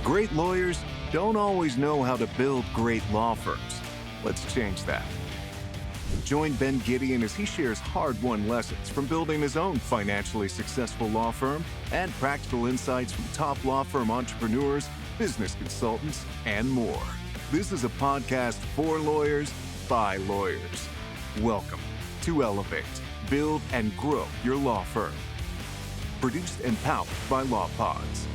Great lawyers don't always know how to build great law firms. Let's change that. Join Ben Gideon as he shares hard-won lessons from building his own financially successful law firm and practical insights from top law firm entrepreneurs, business consultants, and more. This is a podcast for lawyers, by lawyers. Welcome to Elevate, Build, and Grow Your Law Firm. Produced and powered by Law Pods.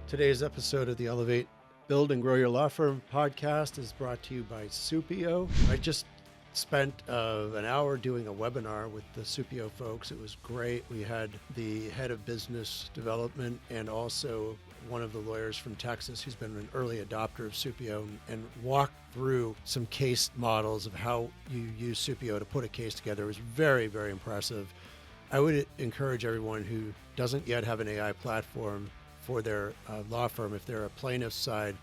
Today's episode of the Elevate, Build, and Grow Your Law Firm podcast is brought to you by Supio. I just spent an hour doing a webinar with the Supio folks. It was great. We had the head of business development and also one of the lawyers from Texas who's been an early adopter of Supio and walked through some case models of how you use Supio to put a case together. It was very, very impressive. I would encourage everyone who doesn't yet have an AI platform for their law firm, if they're a plaintiff's side,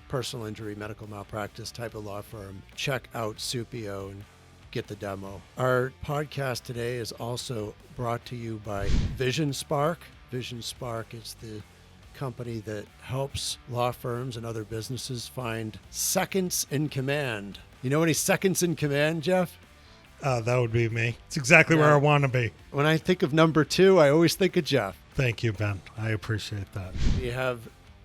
personal injury, medical malpractice type of law firm, check out Supio and get the demo. Our podcast today is also brought to you by Vision Spark. Vision Spark is the company that helps law firms and other businesses find seconds in command. You know any seconds in command, Jeff? That would be me. It's exactly where I want to be. When I think of number two, I always think of Jeff. Thank you, Ben. I appreciate that. We have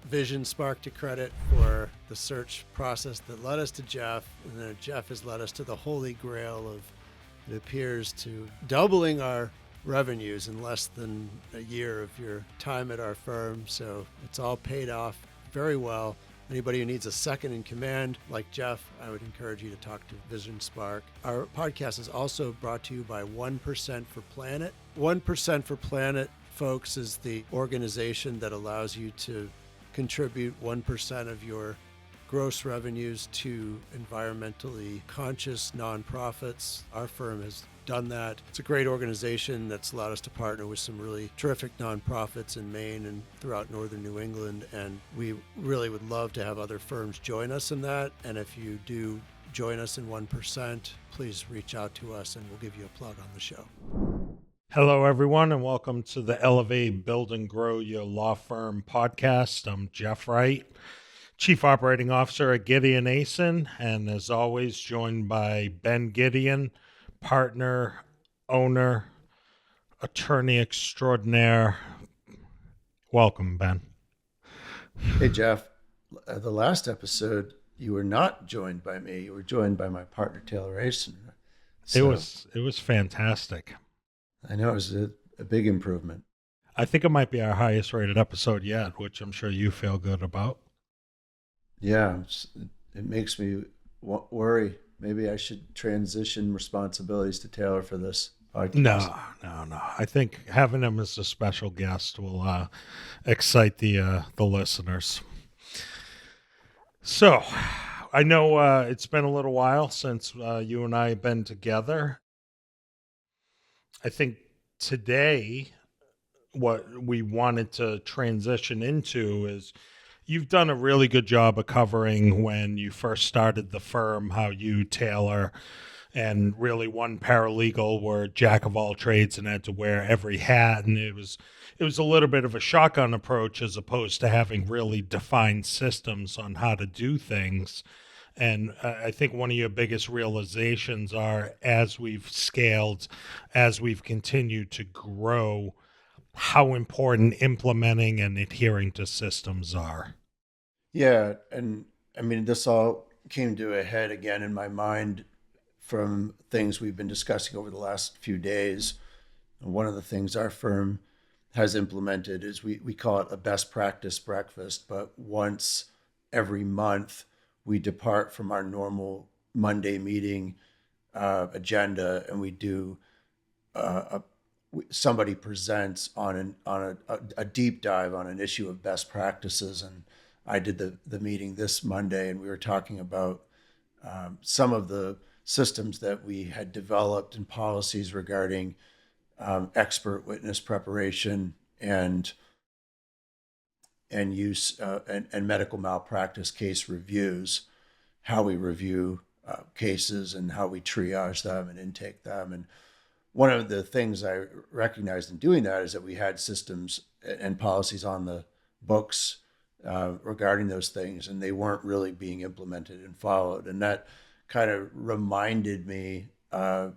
Vision Spark to credit for the search process that led us to Jeff, and then Jeff has led us to the holy grail of, it appears, to doubling our revenues in less than a year of your time at our firm. So it's all paid off very well. Anybody who needs a second in command like Jeff, I would encourage you to talk to Vision Spark. Our podcast is also brought to you by 1% for Planet. 1% for Planet, folks, is the organization that allows you to contribute 1% of your gross revenues to environmentally conscious nonprofits. Our firm has done that. It's a great organization that's allowed us to partner with some really terrific nonprofits in Maine and throughout northern New England, and we really would love to have other firms join us in that. And if you do join us in 1%, please reach out to us and we'll give you a plug on the show. Hello, everyone, and welcome to the Elevate, Build, and Grow Your Law Firm podcast. I'm Jeff Wright, Chief Operating Officer at Gideon Asen, and as always, joined by Ben Gideon, partner, owner, attorney extraordinaire. Welcome, Ben. Hey, Jeff. The last episode, you were not joined by me. You were joined by my partner, Taylor Asen. So, it was fantastic. I know it was a big improvement. I think it might be our highest rated episode yet, which I'm sure you feel good about. Yeah, it makes me worry. Maybe I should transition responsibilities to Taylor for this podcast. No. I think having him as a special guest will excite the listeners. So, I know it's been a little while since you and I have been together. I think today what we wanted to transition into is you've done a really good job of covering when you first started the firm, how you, Taylor, and really one paralegal were jack of all trades and had to wear every hat. And it was a little bit of a shotgun approach as opposed to having really defined systems on how to do things. And I think one of your biggest realizations are as we've scaled, as we've continued to grow, how important implementing and adhering to systems are. Yeah. And I mean, this all came to a head again in my mind from things we've been discussing over the last few days. One of the things our firm has implemented is we call it a best practice breakfast, but once every month, we depart from our normal Monday meeting agenda, and we do somebody presents on a deep dive on an issue of best practices. And I did the meeting this Monday, and we were talking about some of the systems that we had developed and policies regarding expert witness preparation and use and medical malpractice case reviews, how we review cases and how we triage them and intake them. And one of the things I recognized in doing that is that we had systems and policies on the books regarding those things, and they weren't really being implemented and followed. And that kind of reminded me of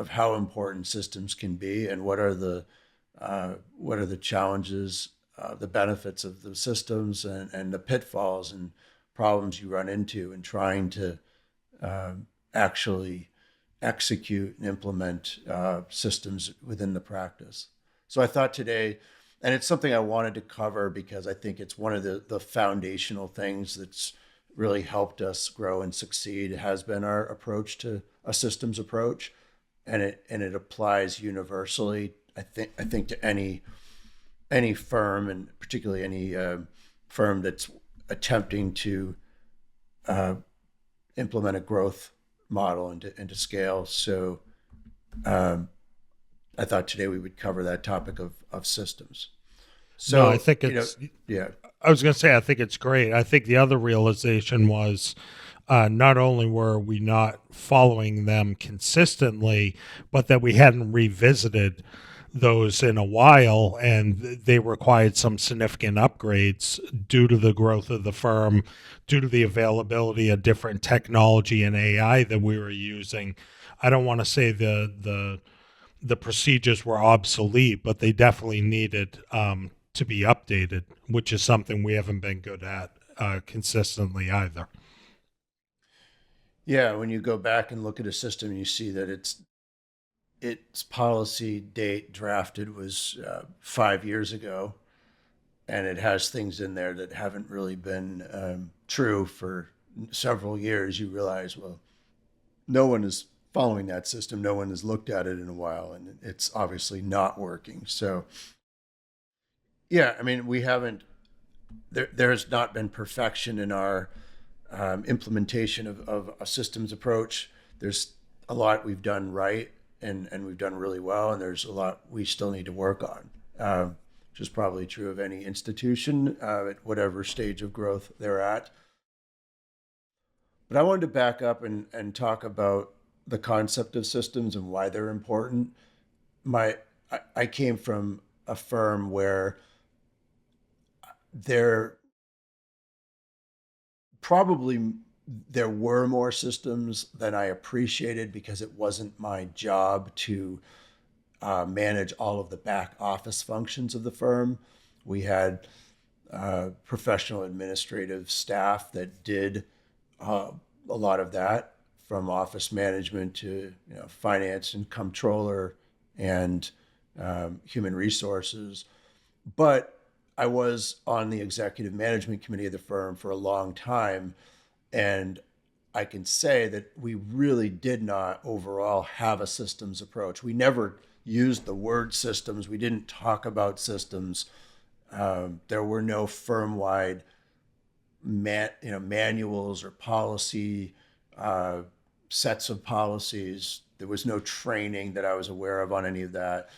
how important systems can be, and what are the challenges, the benefits of the systems, and the pitfalls and problems you run into in trying to actually execute and implement systems within the practice. So I thought today, and it's something I wanted to cover because I think it's one of the foundational things that's really helped us grow and succeed, has been our approach to a systems approach, and it applies universally. I think to any firm, and particularly any firm that's attempting to implement a growth model into scale. So I thought today we would cover that topic of systems. So No, I think it's, yeah. I was going to say, I think it's great. I think the other realization was not only were we not following them consistently, but that we hadn't revisited those in a while, and they required some significant upgrades due to the growth of the firm, due to the availability of different technology and AI that we were using. I don't want to say the procedures were obsolete, but they definitely needed to be updated, which is something we haven't been good at consistently either. Yeah, when you go back and look at a system, you see that its policy date drafted was 5 years ago, and it has things in there that haven't really been true for several years. You realize, well, no one is following that system. No one has looked at it in a while, and it's obviously not working. So, yeah, I mean, we haven't. There has not been perfection in our implementation of a systems approach. There's a lot we've done right, and we've done really well, and there's a lot we still need to work on, which is probably true of any institution at whatever stage of growth they're at. But I wanted to back up and talk about the concept of systems and why they're important. I came from a firm where there probably there were more systems than I appreciated, because it wasn't my job to manage all of the back office functions of the firm. We had professional administrative staff that did a lot of that, from office management to finance and comptroller and human resources. But I was on the executive management committee of the firm for a long time, and I can say that we really did not overall have a systems approach. We never used the word systems. We didn't talk about systems. There were no firm-wide manuals or policy sets of policies. There was no training that I was aware of on any of that.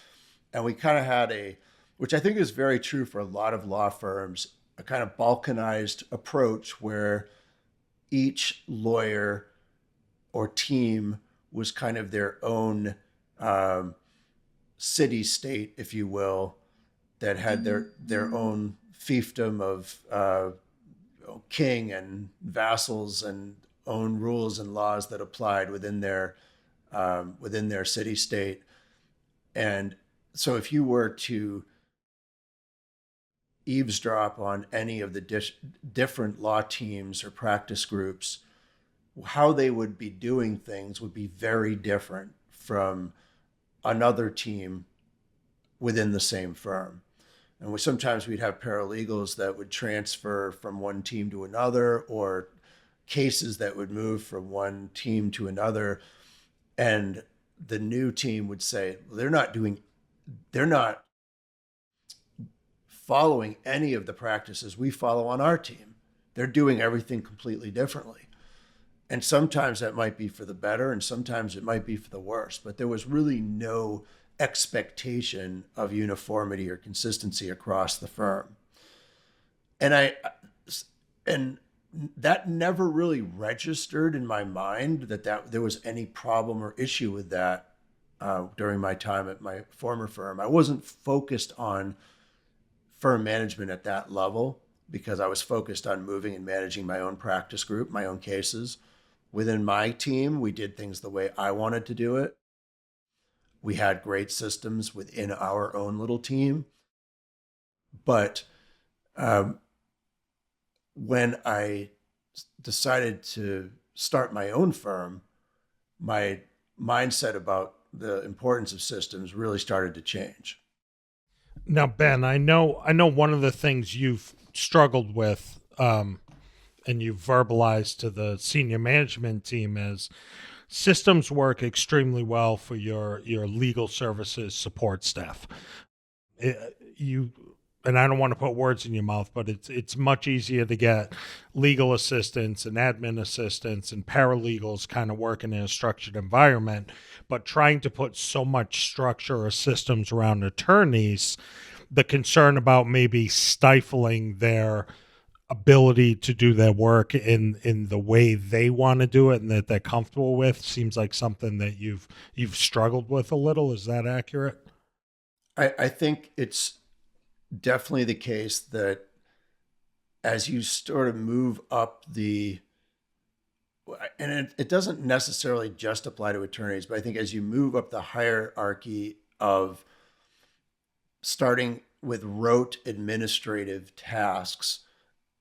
And we kind of had which I think is very true for a lot of law firms, a kind of balkanized approach where each lawyer or team was kind of their own city state, if you will, that had their own fiefdom of king and vassals, and own rules and laws that applied within their city state. And so if you were to eavesdrop on any of the different law teams or practice groups, how they would be doing things would be very different from another team within the same firm. And sometimes we'd have paralegals that would transfer from one team to another, or cases that would move from one team to another. And the new team would say, well, they're not following any of the practices we follow on our team. They're doing everything completely differently. And sometimes that might be for the better, and sometimes it might be for the worse. But there was really no expectation of uniformity or consistency across the firm. And that never really registered in my mind that there was any problem or issue with that during my time at my former firm. I wasn't focused on firm management at that level because I was focused on moving and managing my own practice group, my own cases. Within my team, we did things the way I wanted to do it. We had great systems within our own little team. But when I decided to start my own firm, my mindset about the importance of systems really started to change. Now, Ben, I know one of the things you've struggled with, and you've verbalized to the senior management team is systems work extremely well for your legal services support staff. You and I don't want to put words in your mouth, but it's much easier to get legal assistants and admin assistants and paralegals kind of working in a structured environment. But trying to put so much structure or systems around attorneys, the concern about maybe stifling their ability to do their work in the way they want to do it and that they're comfortable with seems like something that you've struggled with a little. Is that accurate? I think it's definitely the case that as you sort of move up and it doesn't necessarily just apply to attorneys, but I think as you move up the hierarchy of starting with rote administrative tasks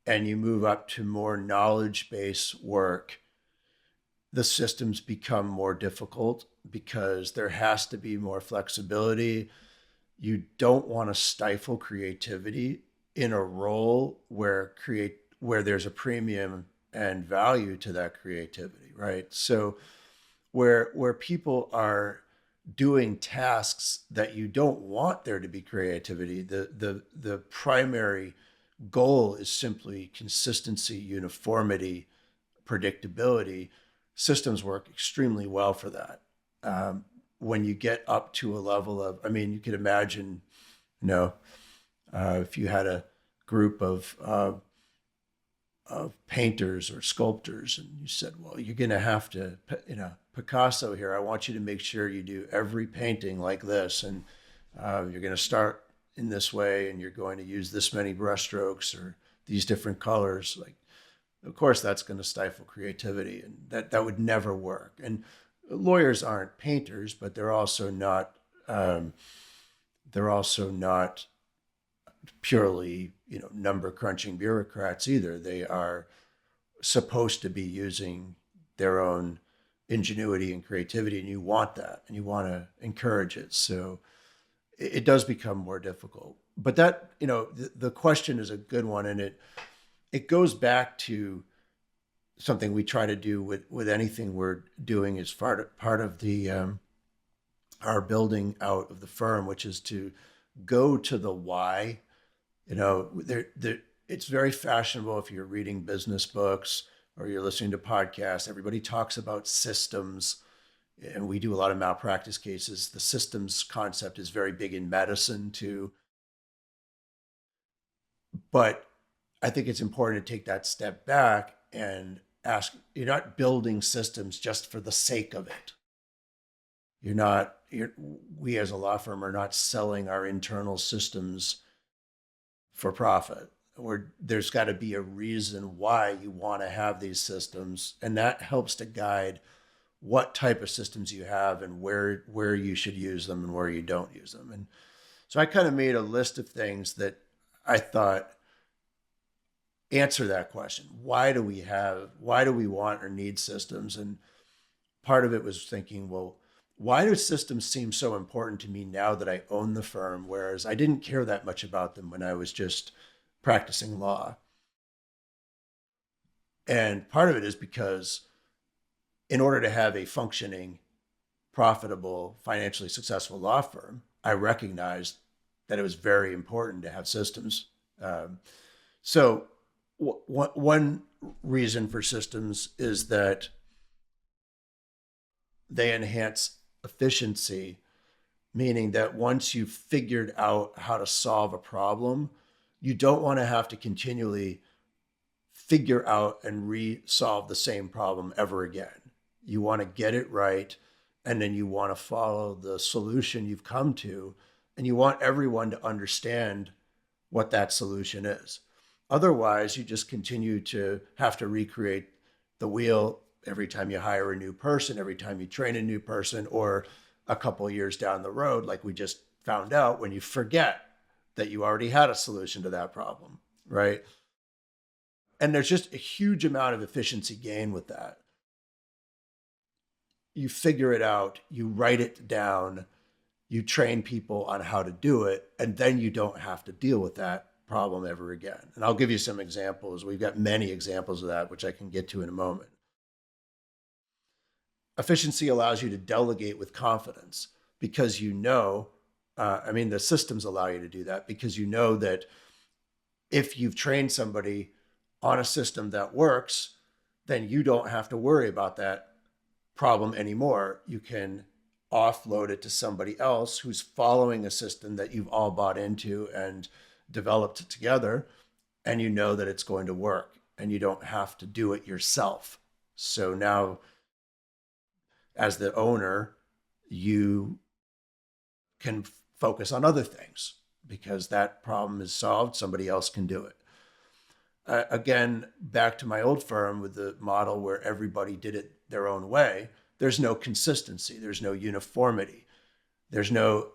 and you move up to more knowledge-based work, the systems become more difficult because there has to be more flexibility. You don't want to stifle creativity in a role where there's a premium and value to that creativity, right? So where people are doing tasks that you don't want there to be creativity, the primary goal is simply consistency, uniformity, predictability. Systems work extremely well for that. When you get up to a level of, I mean, you could imagine, if you had a group of painters or sculptors, and you said, well, you're going to have to, Picasso here, I want you to make sure you do every painting like this, and you're going to start in this way, and you're going to use this many brushstrokes or these different colors. Like, of course, that's going to stifle creativity, and that would never work. And lawyers aren't painters, but they're also not purely, number crunching bureaucrats either. They are supposed to be using their own ingenuity and creativity, and you want that, and you want to encourage it. So it does become more difficult. But that, the question is a good one, and it goes back to something we try to do with anything we're doing as part of the our building out of the firm, which is to go to the why. It's very fashionable if you're reading business books or you're listening to podcasts. Everybody talks about systems, and we do a lot of malpractice cases. The systems concept is very big in medicine too. But I think it's important to take that step back and ask, you're not building systems just for the sake of it. We as a law firm are not selling our internal systems for profit. There's got to be a reason why you want to have these systems, and that helps to guide what type of systems you have and where you should use them and where you don't use them. And so I kind of made a list of things that I thought answer that question. Why do we want or need systems? And part of it was thinking, well, why do systems seem so important to me now that I own the firm, whereas I didn't care that much about them when I was just practicing law? And part of it is because in order to have a functioning, profitable, financially successful law firm, I recognized that it was very important to have systems. So one reason for systems is that they enhance efficiency, meaning that once you've figured out how to solve a problem, you don't want to have to continually figure out and re-solve the same problem ever again. You want to get it right, and then you want to follow the solution you've come to, and you want everyone to understand what that solution is. Otherwise, you just continue to have to recreate the wheel every time you hire a new person, every time you train a new person, or a couple of years down the road, like we just found out, when you forget that you already had a solution to that problem, right? And there's just a huge amount of efficiency gain with that. You figure it out, you write it down, you train people on how to do it, and then you don't have to deal with that problem ever again. And I'll give you some examples. We've got many examples of that, which I can get to in a moment. Efficiency allows you to delegate with confidence because you know, the systems allow you to do that because you know that if you've trained somebody on a system that works, then you don't have to worry about that problem anymore. You can offload it to somebody else who's following a system that you've all bought into and developed together, and you know that it's going to work and you don't have to do it yourself. So now, as the owner, you can focus on other things because that problem is solved. Somebody else can do it. Again, back to my old firm with the model where everybody did it their own way, there's no consistency, there's no uniformity, there's no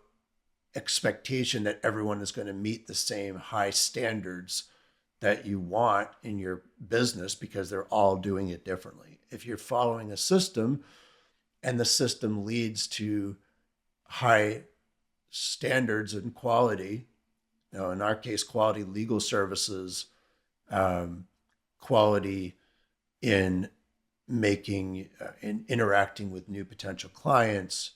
expectation that everyone is going to meet the same high standards that you want in your business because they're all doing it differently. If you're following a system and the system leads to high standards and quality, in our case, quality legal services, quality in making, in interacting with new potential clients,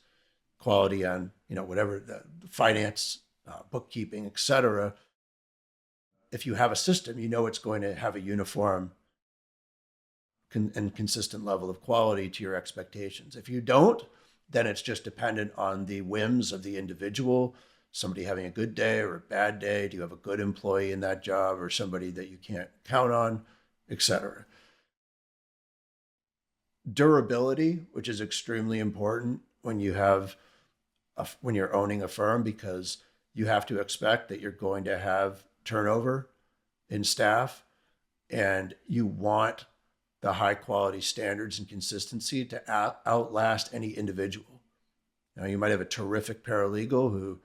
quality on, whatever the finance, bookkeeping, et cetera. If you have a system, it's going to have a uniform and consistent level of quality to your expectations. If you don't, then it's just dependent on the whims of the individual, somebody having a good day or a bad day. Do you have a good employee in that job or somebody that you can't count on, et cetera. Durability, which is extremely important when when you're owning a firm, because you have to expect that you're going to have turnover in staff, and you want the high quality standards and consistency to outlast any individual. Now, you might have a terrific paralegal who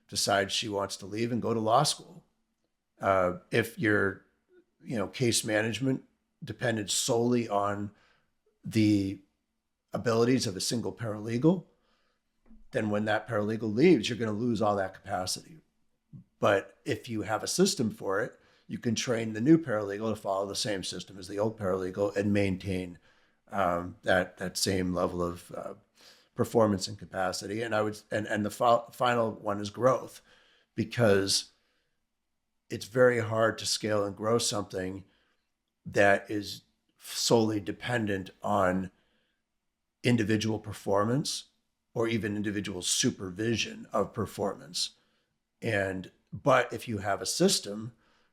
decides she wants to leave and go to law school. If your case management depended solely on the abilities of a single paralegal, then when that paralegal leaves, you're going to lose all that capacity. But if you have a system for it, you can train the new paralegal to follow the same system as the old paralegal and maintain that same level of performance and capacity. And the final one is growth, because it's very hard to scale and grow something that is solely dependent on individual performance or even individual supervision of performance. But if you have a system,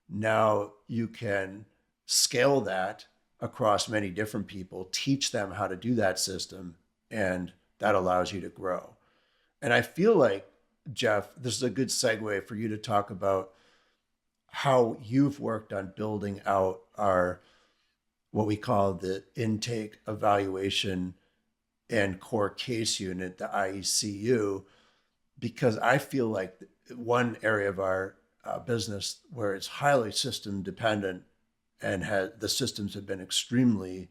now you can scale that across many different people, teach them how to do that system, and that allows you to grow. And I feel like, Jeff, this is a good segue for you to talk about how you've worked on building out what we call the intake, evaluation, and core case unit, the IECU, because I feel like one area of our business where it's highly system dependent and the systems have been extremely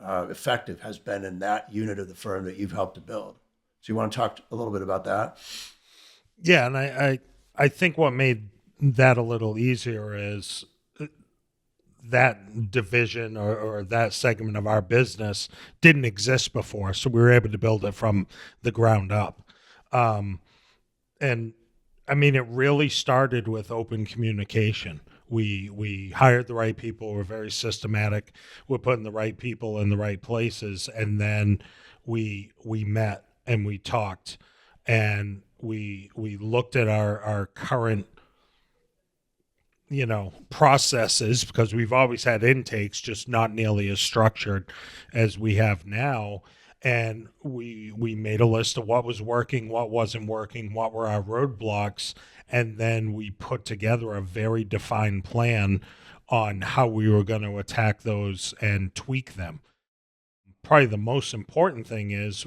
effective has been in that unit of the firm that you've helped to build. So you want to talk a little bit about that? Yeah, and I think what made that a little easier is that division or that segment of our business didn't exist before, so we were able to build it from the ground up. And I mean, it really started with open communication. We hired the right people. We're very systematic. We're putting the right people in the right places, and then we met and we talked, and we looked at our current processes, because we've always had intakes, just not nearly as structured as we have now. and we made a list of what was working, what wasn't working, what were our roadblocks, and then we put together a very defined plan on how we were going to attack those and tweak them. Probably the most important thing is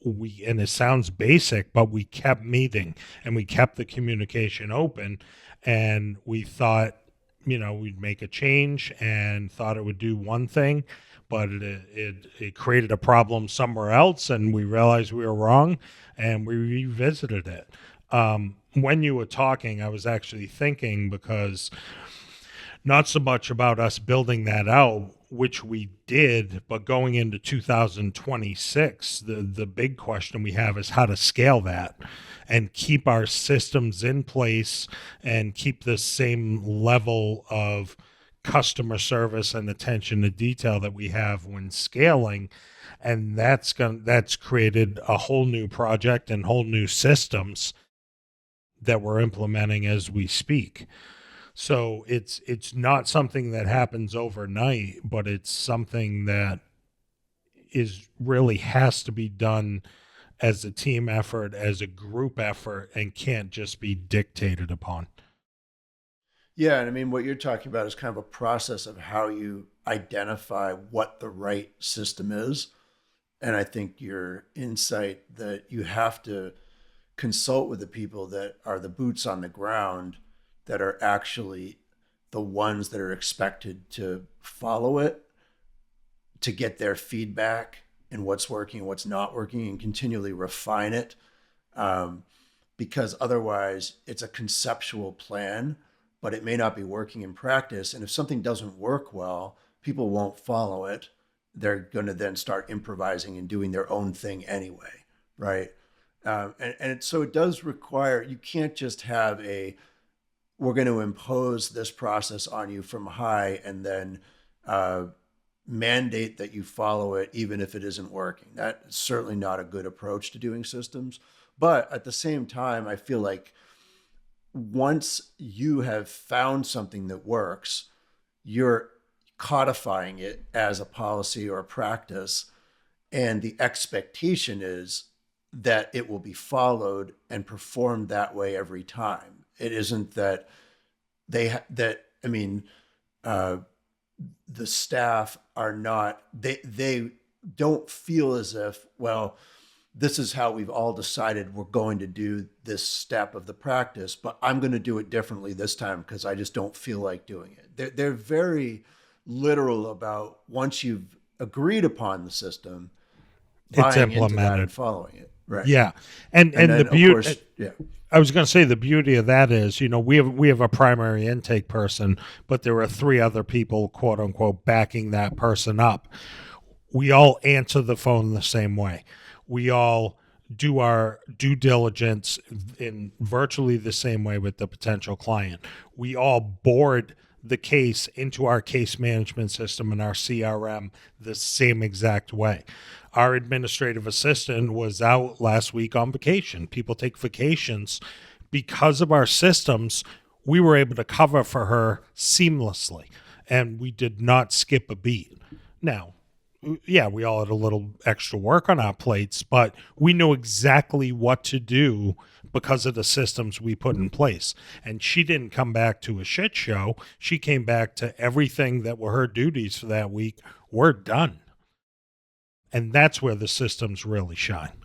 and it sounds basic, but we kept meeting and we kept the communication open, and we thought, we'd make a change and thought it would do one thing, but it created a problem somewhere else, and we realized we were wrong, and we revisited it. When you were talking, I was actually thinking, because not so much about us building that out, which we did, but going into 2026, the big question we have is how to scale that and keep our systems in place and keep the same level of customer service and attention to detail that we have when scaling. And that's created a whole new project and whole new systems that we're implementing as we speak. So it's not something that happens overnight, but it's something that really has to be done as a team effort, as a group effort, and can't just be dictated upon. Yeah, and I mean, what you're talking about is kind of a process of how you identify what the right system is. And I think your insight that you have to consult with the people that are the boots on the ground, that are actually the ones that are expected to follow it, to get their feedback and what's working and what's not working, and continually refine it. Because otherwise it's a conceptual plan, but it may not be working in practice. And if something doesn't work well, people won't follow it. They're going to then start improvising and doing their own thing anyway, right? So it does require, you can't just have we're going to impose this process on you from high and then mandate that you follow it even if it isn't working. That's certainly not a good approach to doing systems. But at the same time, I feel like once you have found something that works, you're codifying it as a policy or a practice, and the expectation is that it will be followed and performed that way every time. It isn't that the staff are not, they don't feel as if, well, this is how we've all decided we're going to do this step of the practice, but I'm going to do it differently this time because I just don't feel like doing it. They're very literal about, once you've agreed upon the system, It's buying into that implemented and following it. Right. Yeah. And then, the beauty, yeah. I was going to say, the beauty of that is, we have a primary intake person, but there are 3 other people, quote unquote, backing that person up. We all answer the phone the same way. We all do our due diligence in virtually the same way with the potential client. We all board the case into our case management system and our CRM the same exact way. Our administrative assistant was out last week on vacation. People take vacations. Because of our systems, we were able to cover for her seamlessly, and we did not skip a beat. Now, yeah, we all had a little extra work on our plates, but we knew exactly what to do because of the systems we put in place. And she didn't come back to a shit show. She came back to everything that were her duties for that week were done. And that's where the systems really shine.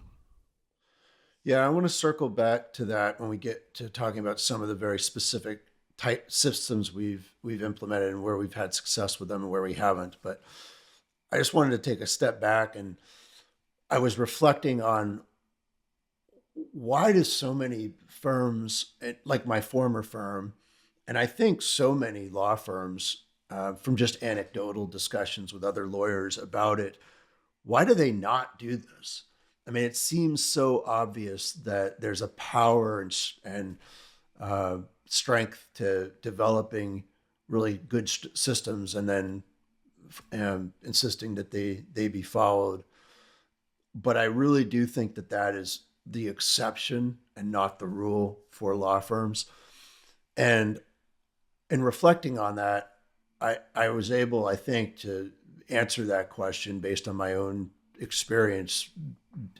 Yeah, I want to circle back to that when we get to talking about some of the very specific type systems we've implemented and where we've had success with them and where we haven't. But I just wanted to take a step back, and I was reflecting on, why do so many firms, like my former firm, and I think so many law firms, from just anecdotal discussions with other lawyers about it, why do they not do this? I mean, it seems so obvious that there's a power and strength to developing really good systems and then insisting that they be followed. But I really do think that is the exception and not the rule for law firms. And in reflecting on that, I was able, I think, to answer that question based on my own experience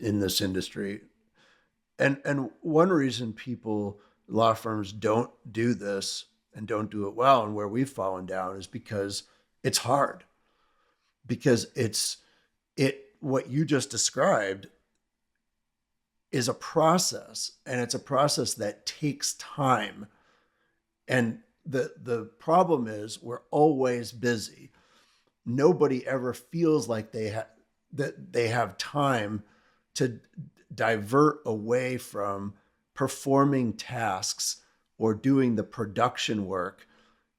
in this industry. And one reason law firms don't do this and don't do it well, and where we've fallen down, is because it's hard. Because what you just described is a process, and it's a process that takes time. And the problem is we're always busy. Nobody ever feels like that they have time to divert away from performing tasks or doing the production work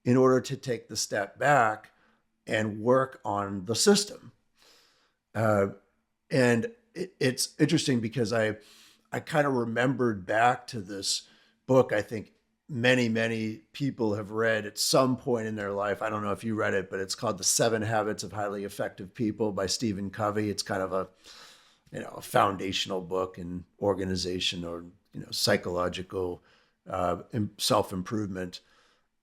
in order to take the step back and work on the system. And it's interesting because I kind of remembered back to this book. I think many people have read at some point in their life. I don't know if you read it, but it's called The 7 Habits of Highly Effective People by Stephen Covey. It's kind of a foundational book in organization or psychological self-improvement.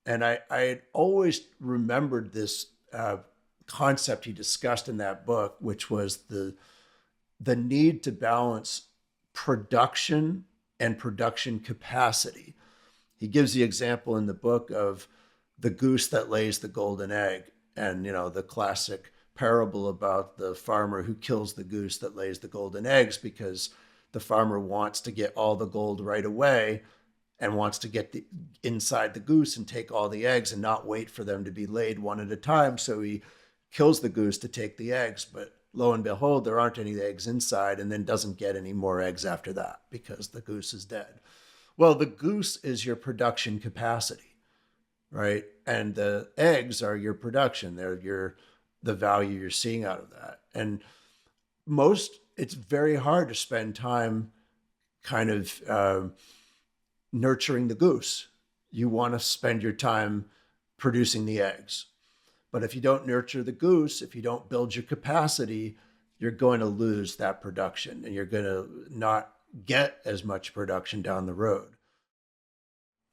And I had always remembered this concept he discussed in that book, which was the need to balance production and production capacity. He gives the example in the book of the goose that lays the golden egg, and the classic parable about the farmer who kills the goose that lays the golden eggs, because the farmer wants to get all the gold right away and wants to get inside the goose and take all the eggs and not wait for them to be laid one at a time. So he kills the goose to take the eggs, but lo and behold, there aren't any eggs inside, and then doesn't get any more eggs after that because the goose is dead. Well, the goose is your production capacity, right? And the eggs are your production. They're the value you're seeing out of that. And it's very hard to spend time kind of nurturing the goose. You want to spend your time producing the eggs. But if you don't nurture the goose, if you don't build your capacity, you're going to lose that production, and you're going to not get as much production down the road.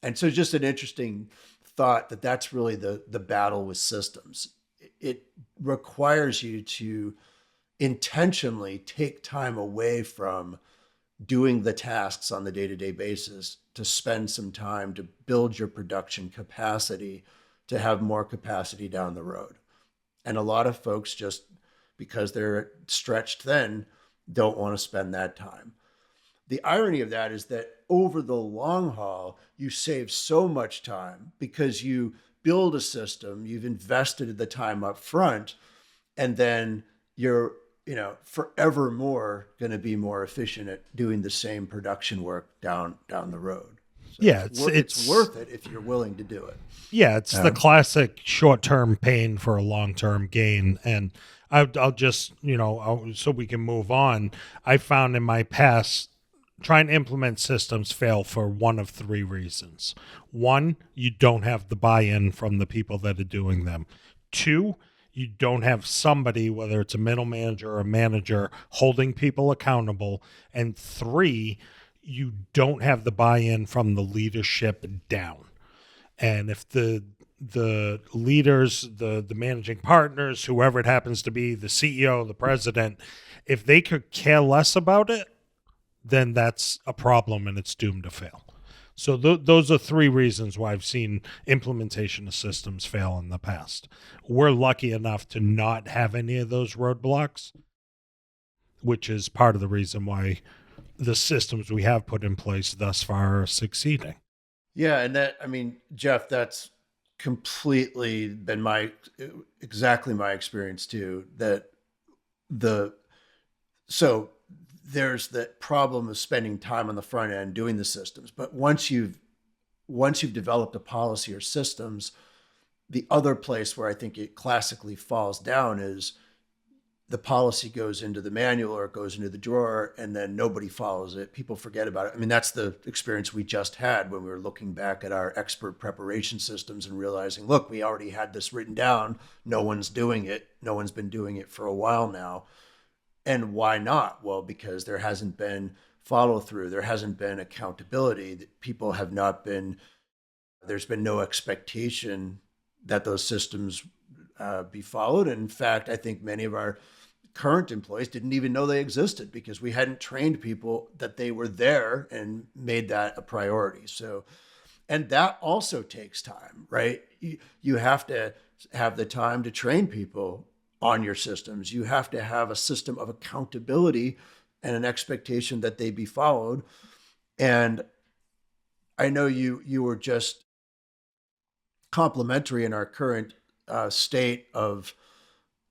And so just an interesting thought that's really the battle with systems. It requires you to intentionally take time away from doing the tasks on the day-to-day basis to spend some time to build your production capacity, to have more capacity down the road. And a lot of folks, just because they're stretched thin, don't want to spend that time. The irony of that is that over the long haul, you save so much time because you build a system, you've invested the time up front, and then you're forevermore going to be more efficient at doing the same production work down the road. So Yeah, it's worth it if you're willing to do it. Yeah, it's the classic short-term pain for a long-term gain. And I'll just, so we can move on, I found in my past, trying to implement systems fail for one of 3 reasons. 1, you don't have the buy-in from the people that are doing them. 2, you don't have somebody, whether it's a middle manager or a manager, holding people accountable. And 3, you don't have the buy-in from the leadership down. And if the leaders, the managing partners, whoever it happens to be, the CEO, the president, if they could care less about it, then that's a problem and it's doomed to fail. So those are 3 reasons why I've seen implementation of systems fail in the past. We're lucky enough to not have any of those roadblocks, which is part of the reason why the systems we have put in place thus far are succeeding. Yeah, and Jeff, that's completely been exactly my experience too. So there's the problem of spending time on the front end doing the systems, but once you've developed a policy or systems, the other place where I think it classically falls down is the policy goes into the manual or it goes into the drawer, and then nobody follows it. People forget about it. That's the experience we just had when we were looking back at our expert preparation systems and realizing, look, we already had this written down. No one's doing it. No one's been doing it for a while now. And why not? Well, because there hasn't been follow through. There hasn't been accountability. People have not been, there's been no expectation that those systems be followed. And in fact, I think many of our current employees didn't even know they existed because we hadn't trained people that they were there and made that a priority. So, and that also takes time, right? You have to have the time to train people on your systems. You have to have a system of accountability and an expectation that they be followed. And I know you were just complimentary in our current state of,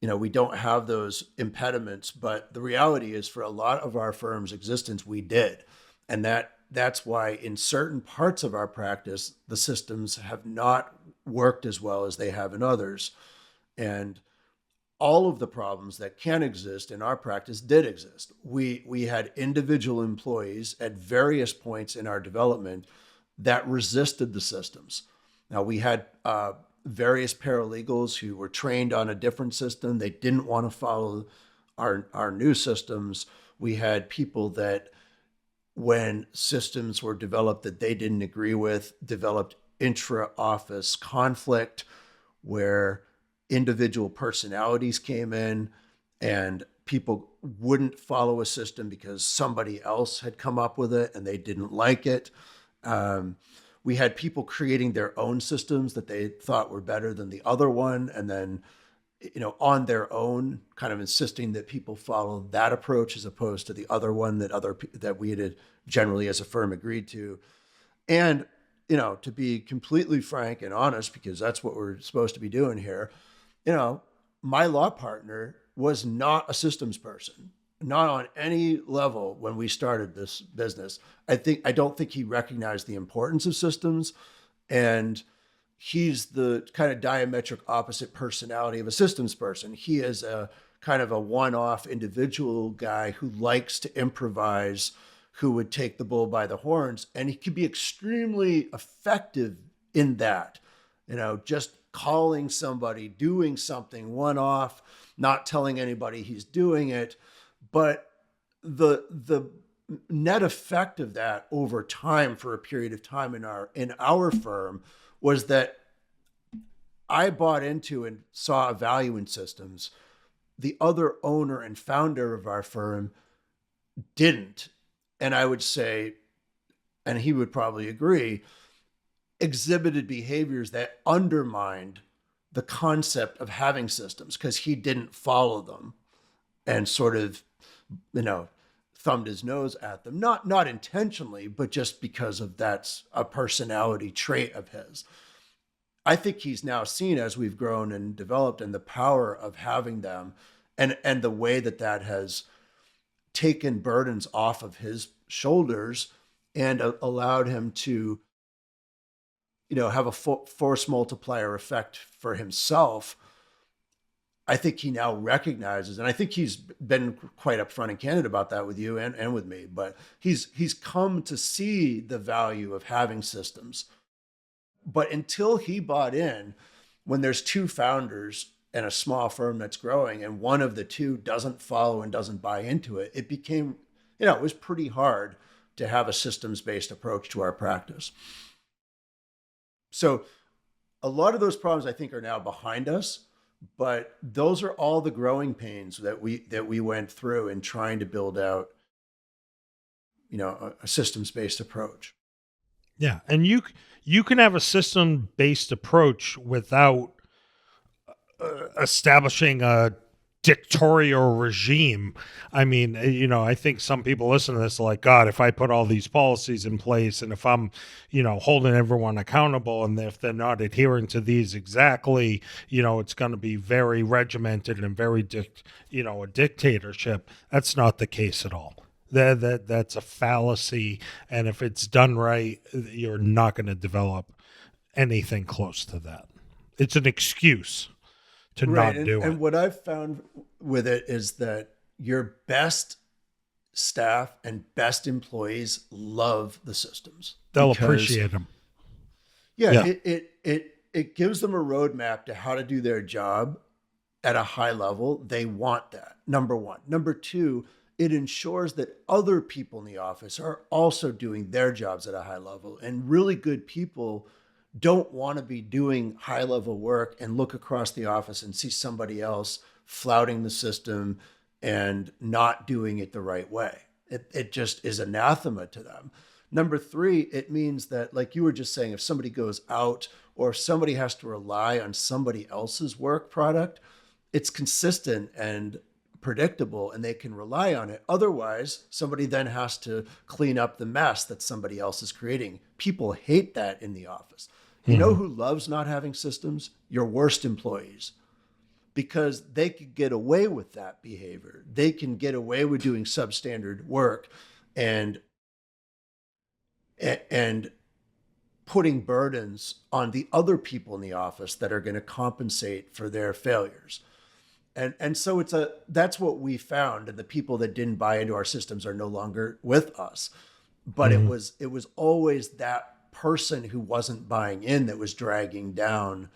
we don't have those impediments, but the reality is for a lot of our firm's existence, we did. And that's why in certain parts of our practice, the systems have not worked as well as they have in others. And all of the problems that can exist in our practice did exist. We had individual employees at various points in our development that resisted the systems. Now, we had various paralegals who were trained on a different system. They didn't want to follow our new systems. We had people that, when systems were developed that they didn't agree with, developed intra-office conflict where individual personalities came in and people wouldn't follow a system because somebody else had come up with it and they didn't like it. We had people creating their own systems that they thought were better than the other one, and then, on their own, kind of insisting that people follow that approach as opposed to the other one that we had generally as a firm agreed to. And, to be completely frank and honest, because that's what we're supposed to be doing here, my law partner was not a systems person. Not on any level when we started this business. I don't think he recognized the importance of systems, and he's the kind of diametric opposite personality of a systems person. He is a kind of a one-off individual guy who likes to improvise, who would take the bull by the horns, and he could be extremely effective in that. Just calling somebody, doing something one-off, not telling anybody he's doing it. But the net effect of that over time, for a period of time in our firm, was that I bought into and saw a value in systems. The other owner and founder of our firm didn't. And I would say, and he would probably agree, exhibited behaviors that undermined the concept of having systems because he didn't follow them and sort of, thumbed his nose at them, not intentionally, but just because of that's a personality trait of his. I think he's now seen, as we've grown and developed, and the power of having them, and the way that has taken burdens off of his shoulders and allowed him to, have a force multiplier effect for himself. I think he now recognizes, and I think he's been quite upfront and candid about that with you and with me, but he's come to see the value of having systems. But until he bought in, when there's two founders and a small firm that's growing and one of the two doesn't follow and doesn't buy into it, it became, it was pretty hard to have a systems-based approach to our practice. So a lot of those problems I think are now behind us. But those are all the growing pains that we went through in trying to build out, a systems-based approach. Yeah, and you can have a system-based approach without establishing a dictatorial regime. I mean, I think some people listen to this like, God, if I put all these policies in place and if I'm, holding everyone accountable and if they're not adhering to these exactly, it's going to be very regimented and very, a dictatorship. That's not the case at all. That's a fallacy. And if it's done right, you're not going to develop anything close to that. It's an excuse to not do it. And what I've found with it is that your best staff and best employees love the systems. They'll appreciate them. Yeah. It gives them a roadmap to how to do their job at a high level. They want that, number one. Number two, it ensures that other people in the office are also doing their jobs at a high level. And really good people don't want to be doing high-level work and look across the office and see somebody else flouting the system, and not doing it the right way. It just is anathema to them. Number three, it means that, like you were just saying, if somebody goes out or if somebody has to rely on somebody else's work product, it's consistent and predictable and they can rely on it. Otherwise, somebody then has to clean up the mess that somebody else is creating. People hate that in the office. You know who loves not having systems? Your worst employees, because they could get away with that behavior. They can get away with doing substandard work and putting burdens on the other people in the office that are going to compensate for their failures. And so that's what we found. And the people that didn't buy into our systems are no longer with us. But it was always that person who wasn't buying in that was dragging down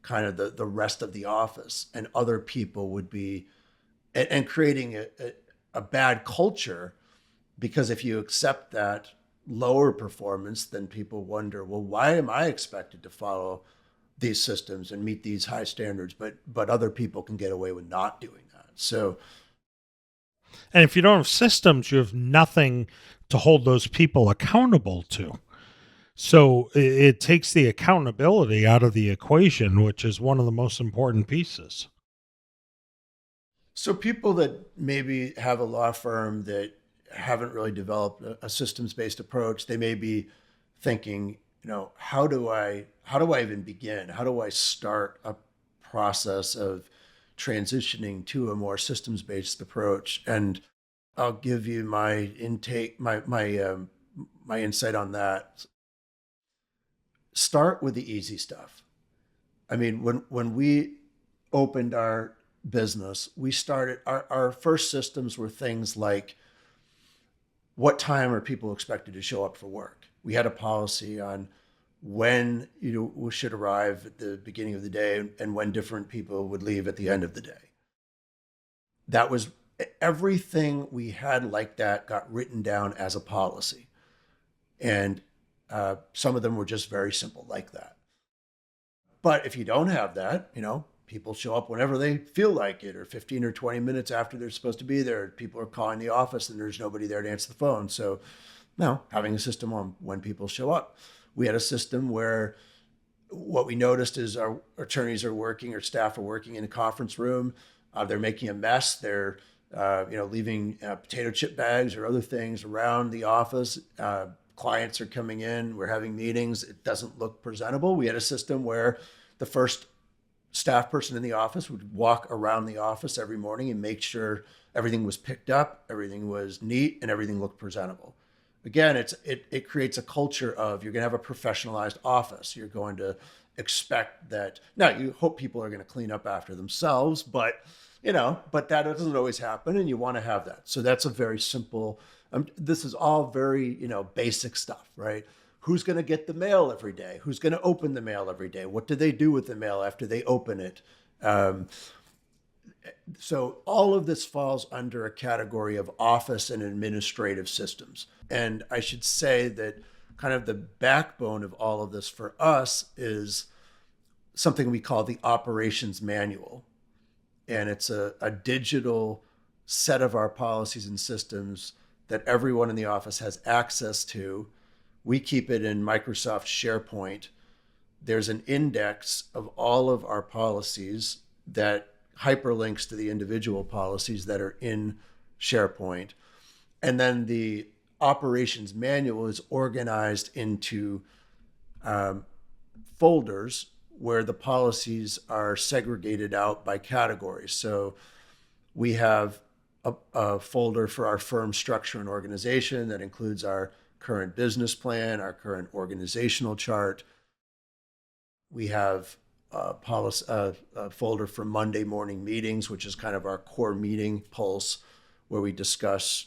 kind of the rest of the office, and other people would be, and creating a bad culture, because if you accept that lower performance, then people wonder, well, why am I expected to follow these systems and meet these high standards, but other people can get away with not doing that? So, and if you don't have systems, you have nothing to hold those people accountable to. So it takes the accountability out of the equation, which is one of the most important pieces. So people that maybe have a law firm that haven't really developed a systems-based approach, they may be thinking, how do I even begin? How do I start a process of transitioning to a more systems-based approach? And I'll give you my insight on that. Start with the easy stuff. I mean, when we opened our business, we started, our first systems were things like, what time are people expected to show up for work? We had a policy on when we should arrive at the beginning of the day and when different people would leave at the end of the day. That was everything we had like that got written down as a policy. And some of them were just very simple like that. But if you don't have that, people show up whenever they feel like it, or 15 or 20 minutes after they're supposed to be there. People are calling the office and there's nobody there to answer the phone. So now having a system on when people show up. We had a system where what we noticed is our attorneys are working, or staff are working in a conference room. They're making a mess. They're leaving potato chip bags or other things around the office. Clients are coming in, we're having meetings, it doesn't look presentable. We had a system where the first staff person in the office would walk around the office every morning and make sure everything was picked up, everything was neat, and everything looked presentable. Again, it creates a culture of, you're going to have a professionalized office. You're going to expect that. Now, you hope people are going to clean up after themselves, but that doesn't always happen, and you want to have that. So that's a very simple. This is all very, basic stuff, right? Who's going to get the mail every day? Who's going to open the mail every day? What do they do with the mail after they open it? So all of this falls under a category of office and administrative systems. And I should say that kind of the backbone of all of this for us is something we call the operations manual. And it's a digital set of our policies and systems that everyone in the office has access to. We keep it in Microsoft SharePoint. There's an index of all of our policies that hyperlinks to the individual policies that are in SharePoint. And then the operations manual is organized into folders where the policies are segregated out by categories. So we have a folder for our firm structure and organization that includes our current business plan, our current organizational chart. We have a folder for Monday morning meetings, which is kind of our core meeting pulse, where we discuss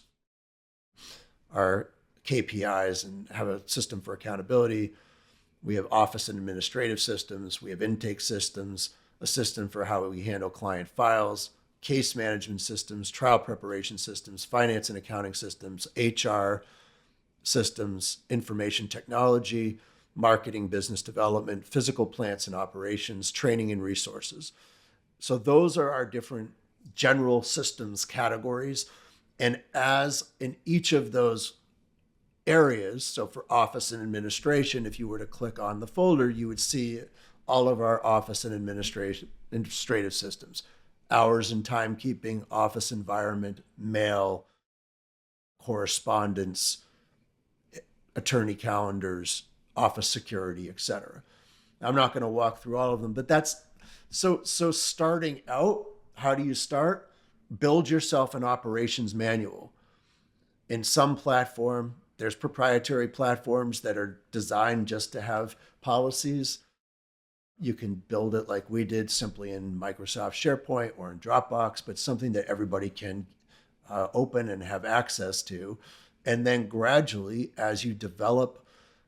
our KPIs and have a system for accountability. We have office and administrative systems. We have intake systems, a system for how we handle client files, case management systems, trial preparation systems, finance and accounting systems, HR systems, information technology, marketing, business development, physical plants and operations, training and resources. So those are our different general systems categories. And as in each of those areas, so for office and administration, if you were to click on the folder, you would see all of our office and administrative systems, hours and timekeeping, office environment, mail, correspondence, attorney calendars, office security, etc. I'm not going to walk through all of them, but that's so starting out, how do you start? Build yourself an operations manual. In some platform, there's proprietary platforms that are designed just to have policies. You can build it like we did, simply in Microsoft SharePoint or in Dropbox, but something that everybody can open and have access to. And then gradually, as you develop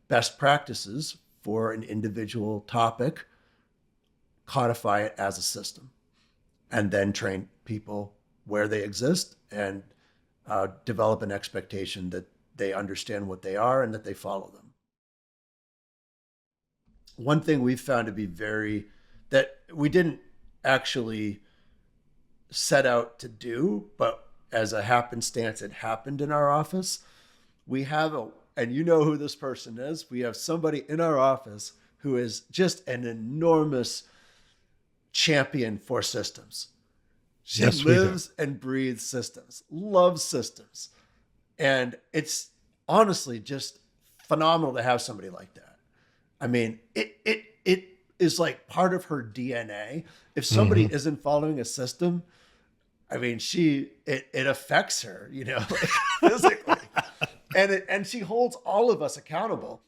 best practices for an individual topic, codify it as a system, and then train people where they exist and develop an expectation that they understand what they are and that they follow them. One thing we've found to be that we didn't actually set out to do, but as a happenstance, it happened in our office. We have and you know who this person is. We have somebody in our office who is just an enormous champion for systems. She lives and breathes systems, loves systems. And it's honestly just phenomenal to have somebody like that. I mean, it is like part of her DNA. If somebody isn't following a system, I mean, it affects her, like physically. And she holds all of us accountable,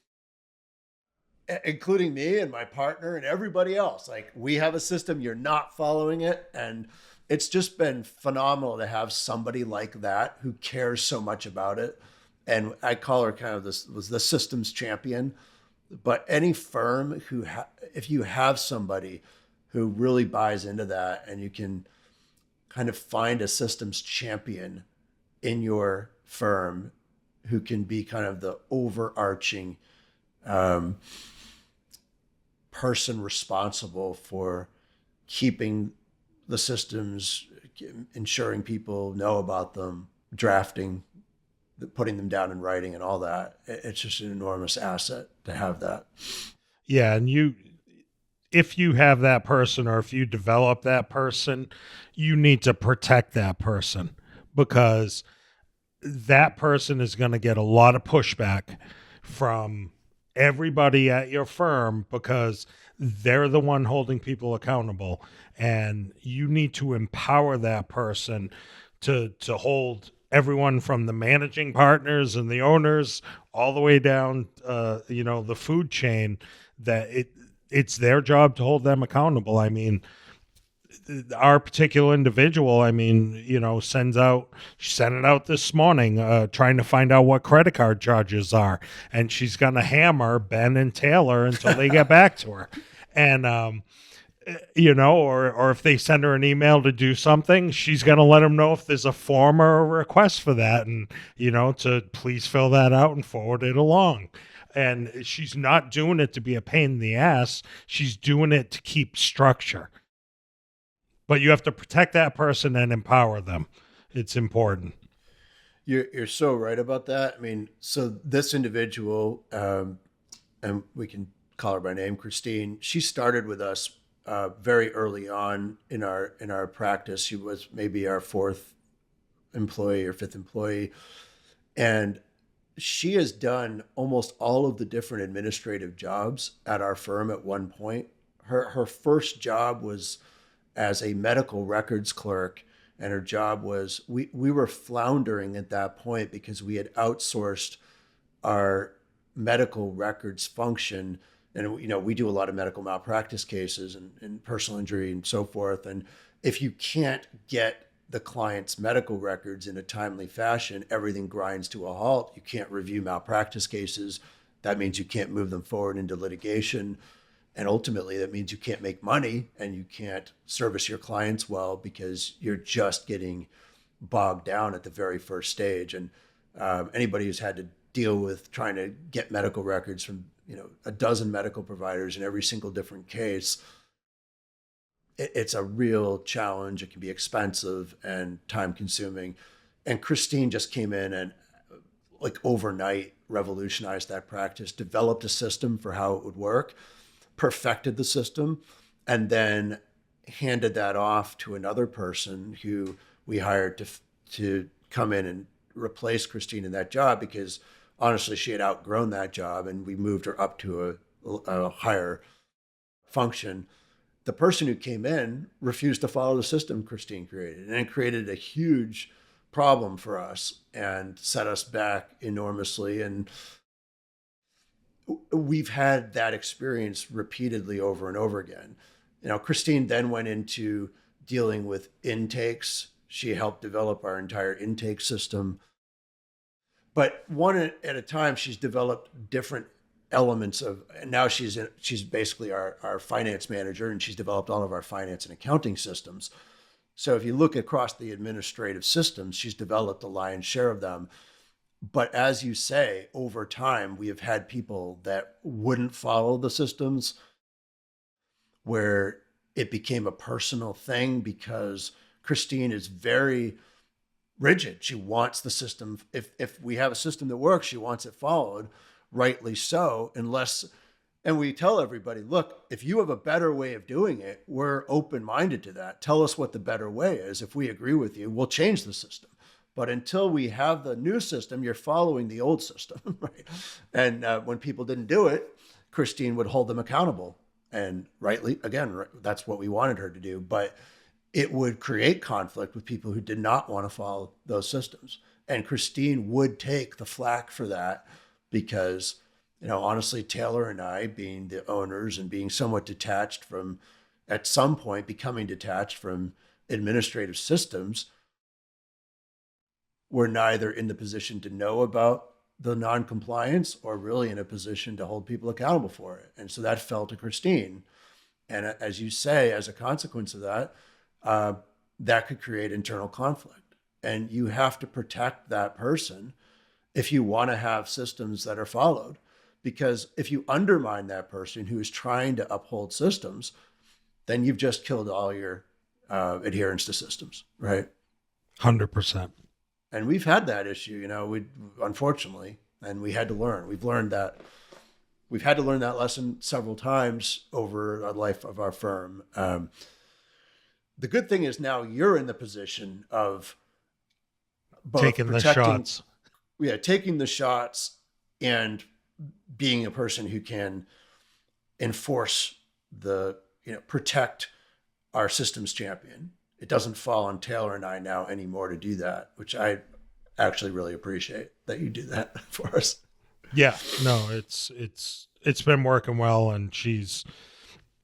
including me and my partner and everybody else. Like, we have a system, you're not following it. And it's just been phenomenal to have somebody like that who cares so much about it. And I call her kind of the systems champion. But any firm if you have somebody who really buys into that, and you can kind of find a systems champion in your firm who can be kind of the overarching person responsible for keeping the systems, ensuring people know about them, drafting, putting them down in writing and all that. It's just an enormous asset to have that. Yeah. And if you have that person, or if you develop that person, you need to protect that person, because that person is going to get a lot of pushback from everybody at your firm, because they're the one holding people accountable, and you need to empower that person to hold everyone from the managing partners and the owners all the way down the food chain, that it's their job to hold them accountable. I mean, our particular individual, sent it out this morning, trying to find out what credit card charges are. And she's going to hammer Ben and Taylor until they get back to her. And, or if they send her an email to do something, she's going to let them know if there's a form or a request for that. And, to please fill that out and forward it along. And she's not doing it to be a pain in the ass. She's doing it to keep structure. But you have to protect that person and empower them. It's important. You're so right about that. I mean, so this individual, and we can call her by name, Christine, she started with us very early on in our practice. She was maybe our fourth employee or fifth employee. And she has done almost all of the different administrative jobs at our firm at one point. Her first job was as a medical records clerk, and her job was, we were floundering at that point because we had outsourced our medical records function. And we do a lot of medical malpractice cases and personal injury and so forth. And if you can't get the client's medical records in a timely fashion, everything grinds to a halt. You can't review malpractice cases. That means you can't move them forward into litigation. And ultimately, that means you can't make money and you can't service your clients well, because you're just getting bogged down at the very first stage. And anybody who's had to deal with trying to get medical records from a dozen medical providers in every single different case, it's a real challenge. It can be expensive and time consuming. And Christine just came in and like overnight revolutionized that practice, developed a system for how it would work, perfected the system, and then handed that off to another person who we hired to come in and replace Christine in that job, because honestly, she had outgrown that job and we moved her up to a higher function. The person who came in refused to follow the system Christine created, and it created a huge problem for us and set us back enormously. And we've had that experience repeatedly over and over again. Christine then went into dealing with intakes. She helped develop our entire intake system. But one at a time, she's developed different elements of, and now she's basically our finance manager, and she's developed all of our finance and accounting systems. So if you look across the administrative systems, she's developed the lion's share of them. But as you say, over time, we have had people that wouldn't follow the systems, where it became a personal thing because Christine is very rigid. She wants the system. If we have a system that works, she wants it followed, rightly so, and we tell everybody, look, if you have a better way of doing it, we're open-minded to that. Tell us what the better way is. If we agree with you, we'll change the system. But until we have the new system, you're following the old system, right? And when people didn't do it, Christine would hold them accountable. And rightly, again, that's what we wanted her to do. But it would create conflict with people who did not want to follow those systems. And Christine would take the flack for that because, honestly, Taylor and I, being the owners and being somewhat detached from, at some point, becoming detached from administrative systems, were neither in the position to know about the non-compliance or really in a position to hold people accountable for it. And so that fell to Christine. And as you say, as a consequence of that, that could create internal conflict. And you have to protect that person if you want to have systems that are followed. Because if you undermine that person who is trying to uphold systems, then you've just killed all your adherence to systems, right? 100%. And we've had that issue, unfortunately, and we had to learn. We've had to learn that lesson several times over the life of our firm. The good thing is now you're in the position of both taking the shots. Yeah, taking the shots and being a person who can enforce protect our systems champion. It doesn't fall on Taylor and I now anymore to do that, which I actually really appreciate that you do that for us. Yeah, no, it's been working well, and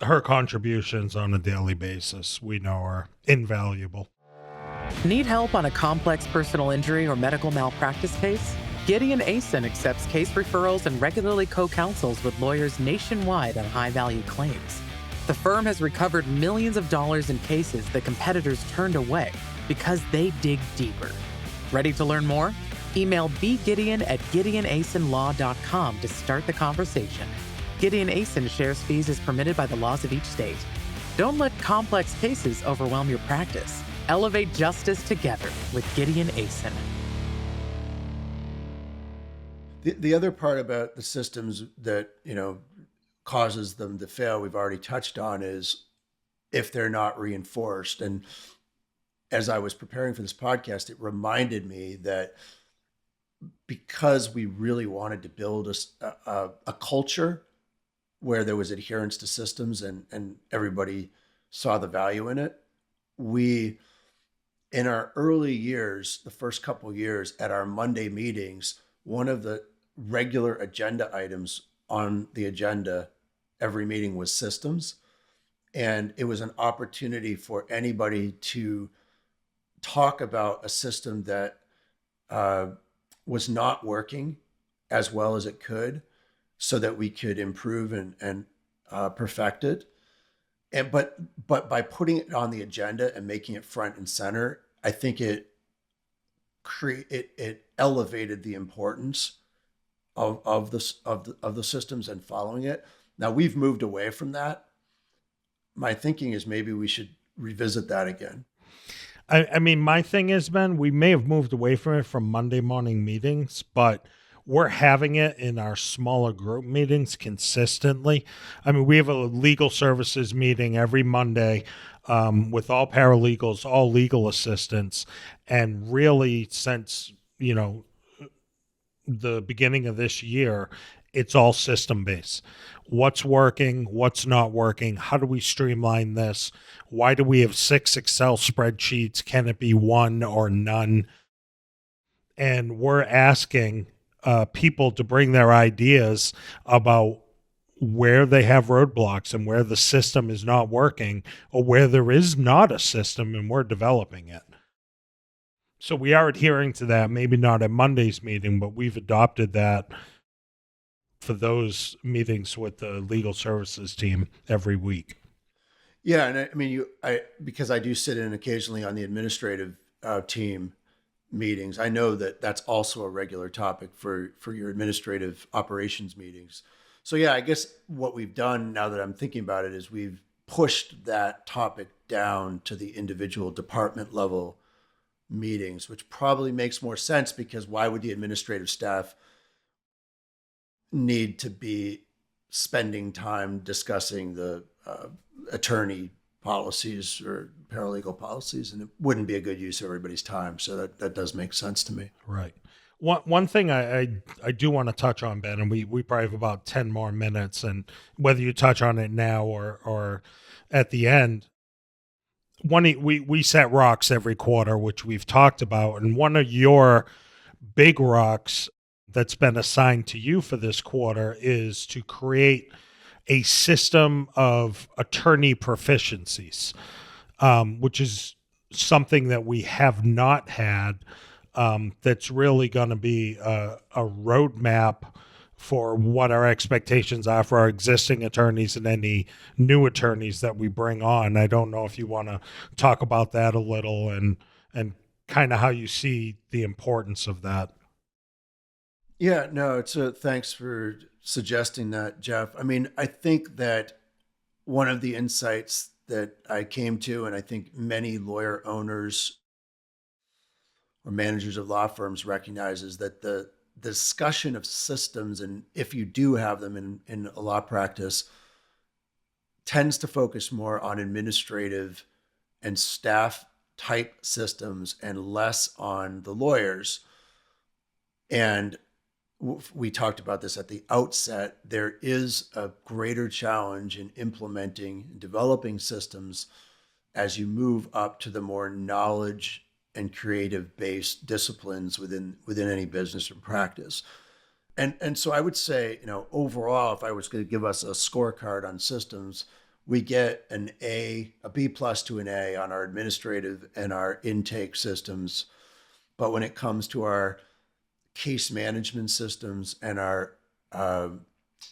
her contributions on a daily basis, we know, are invaluable. Need help on a complex personal injury or medical malpractice case? Gideon Asen accepts case referrals and regularly co-counsels with lawyers nationwide on high-value claims. The firm has recovered millions of dollars in cases that competitors turned away because they dig deeper. Ready to learn more? Email bgideon@gideonasenlaw.com to start the conversation. Gideon Asen shares fees as permitted by the laws of each state. Don't let complex cases overwhelm your practice. Elevate justice together with Gideon Asen. The other part about the systems that, causes them to fail, we've already touched on, is if they're not reinforced. And as I was preparing for this podcast, it reminded me that because we really wanted to build a culture where there was adherence to systems and everybody saw the value in it, we, in our early years, the first couple of years at our Monday meetings, one of the regular agenda items on the agenda every meeting was systems. And it was an opportunity for anybody to talk about a system that was not working as well as it could, so that we could improve and perfect it. But by putting it on the agenda and making it front and center, I think it elevated the importance of the systems and following it. Now we've moved away from that, my thinking is maybe we should revisit that again. I mean, my thing is, Ben, we may have moved away from it from Monday morning meetings, but we're having it in our smaller group meetings consistently. I mean, we have a legal services meeting every Monday with all paralegals, all legal assistants. And really, since, the beginning of this year, it's all system based. What's working? What's not working? How do we streamline this? Why do we have 6 Excel spreadsheets? Can it be one or none? And we're asking people to bring their ideas about where they have roadblocks and where the system is not working, or where there is not a system and we're developing it. So we are adhering to that, maybe not at Monday's meeting, but we've adopted that for those meetings with the legal services team every week. Yeah, and I mean, because I do sit in occasionally on the administrative team meetings, I know that that's also a regular topic for your administrative operations meetings. So yeah, I guess what we've done now that I'm thinking about it is we've pushed that topic down to the individual department level meetings, which probably makes more sense, because why would the administrative staff need to be spending time discussing the attorney policies or paralegal policies, and it wouldn't be a good use of everybody's time. So that does make sense to me. Right. One thing I do want to touch on, Ben, and we probably have about 10 more minutes, and whether you touch on it now or at the end, we set rocks every quarter, which we've talked about, and one of your big rocks that's been assigned to you for this quarter is to create a system of attorney proficiencies, which is something that we have not had. That's really going to be a roadmap for what our expectations are for our existing attorneys and any new attorneys that we bring on. I don't know if you want to talk about that a little and kind of how you see the importance of that. Yeah, no, thanks for suggesting that, Jeff. I mean, I think that one of the insights that I came to, and I think many lawyer owners or managers of law firms recognize, is that the discussion of systems, and if you do have them in a law practice, tends to focus more on administrative and staff type systems and less on the lawyers. And we talked about this at the outset. There is a greater challenge in implementing and developing systems as you move up to the more knowledge and creative based disciplines within any business or practice. And so I would say, overall, if I was going to give us a scorecard on systems, we get an A, a B plus to an A on our administrative and our intake systems. But when it comes to our case management systems and our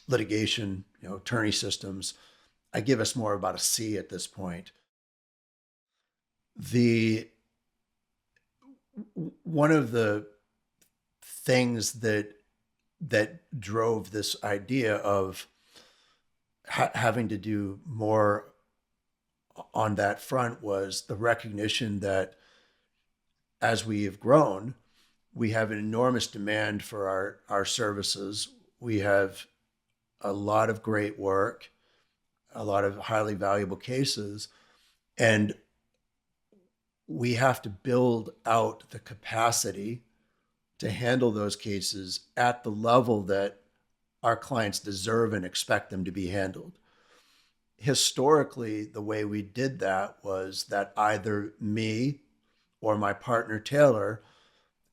litigation, attorney systems, I give us more about a C at this point. One of the things that drove this idea of having to do more on that front was the recognition that as we have grown, we have an enormous demand for our services. We have a lot of great work, a lot of highly valuable cases, and we have to build out the capacity to handle those cases at the level that our clients deserve and expect them to be handled. Historically, the way we did that was that either me or my partner Taylor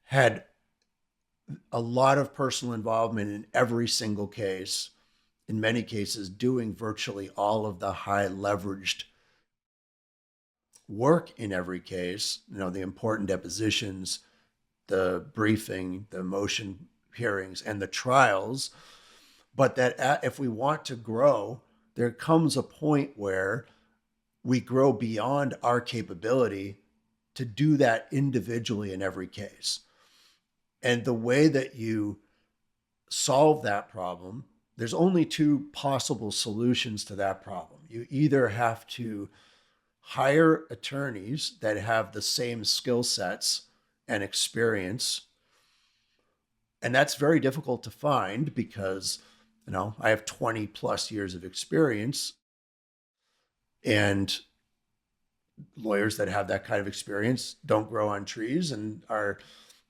had a lot of personal involvement in every single case, in many cases doing virtually all of the high leveraged work in every case, the important depositions, the briefing, the motion hearings, and the trials. But that if we want to grow, there comes a point where we grow beyond our capability to do that individually in every case. And the way that you solve that problem there's only two possible solutions to that problem. You either have to hire attorneys that have the same skill sets and experience, and that's very difficult to find because, I have 20 plus years of experience, and lawyers that have that kind of experience don't grow on trees and are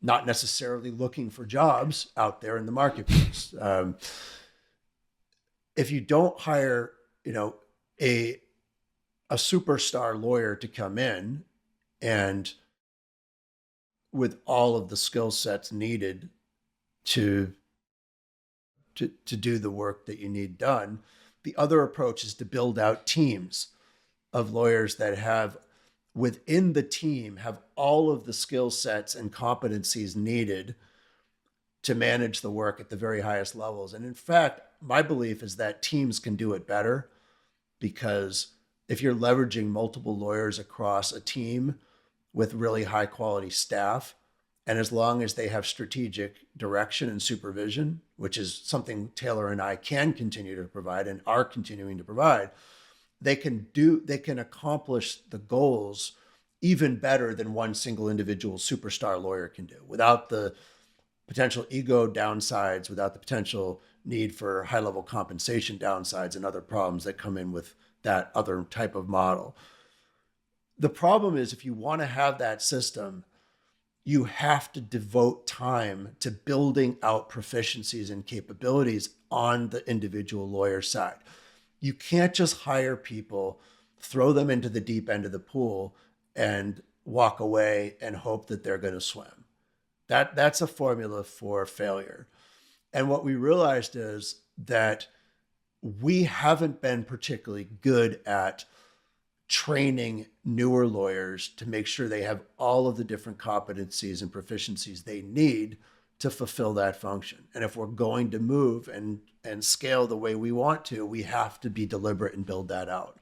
not necessarily looking for jobs out there in the marketplace. If you don't hire, a superstar lawyer to come in and with all of the skill sets needed to do the work that you need done, the other approach is to build out teams of lawyers that have within the team have all of the skill sets and competencies needed to manage the work at the very highest levels. And in fact, my belief is that teams can do it better, because if you're leveraging multiple lawyers across a team with really high quality staff, and as long as they have strategic direction and supervision, which is something Taylor and I can continue to provide and are continuing to provide, they can accomplish the goals even better than one single individual superstar lawyer can do, without the potential ego downsides, without the potential need for high-level compensation downsides and other problems that come in with that other type of model. The problem is, if you want to have that system, you have to devote time to building out proficiencies and capabilities on the individual lawyer side. You can't just hire people, throw them into the deep end of the pool, and walk away and hope that they're going to swim. That's a formula for failure. And what we realized is that we haven't been particularly good at training newer lawyers to make sure they have all of the different competencies and proficiencies they need to fulfill that function. And if we're going to move and scale the way we want to, we have to be deliberate and build that out.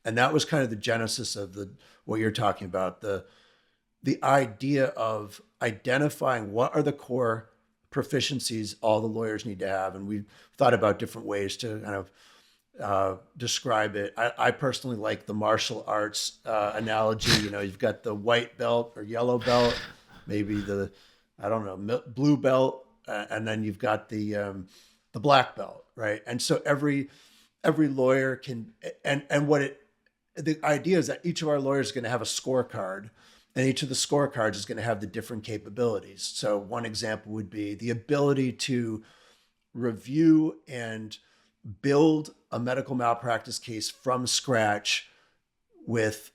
And that was kind of the genesis of what you're talking about, the idea of identifying what are the core proficiencies all the lawyers need to have. And we've thought about different ways to kind of describe it. I personally like the martial arts analogy. You've got the white belt or yellow belt, maybe the blue belt, and then you've got the black belt, right? And so every lawyer can, the idea is that each of our lawyers is going to have a scorecard, and each of the scorecards is going to have the different capabilities. So one example would be the ability to review and build a medical malpractice case from scratch with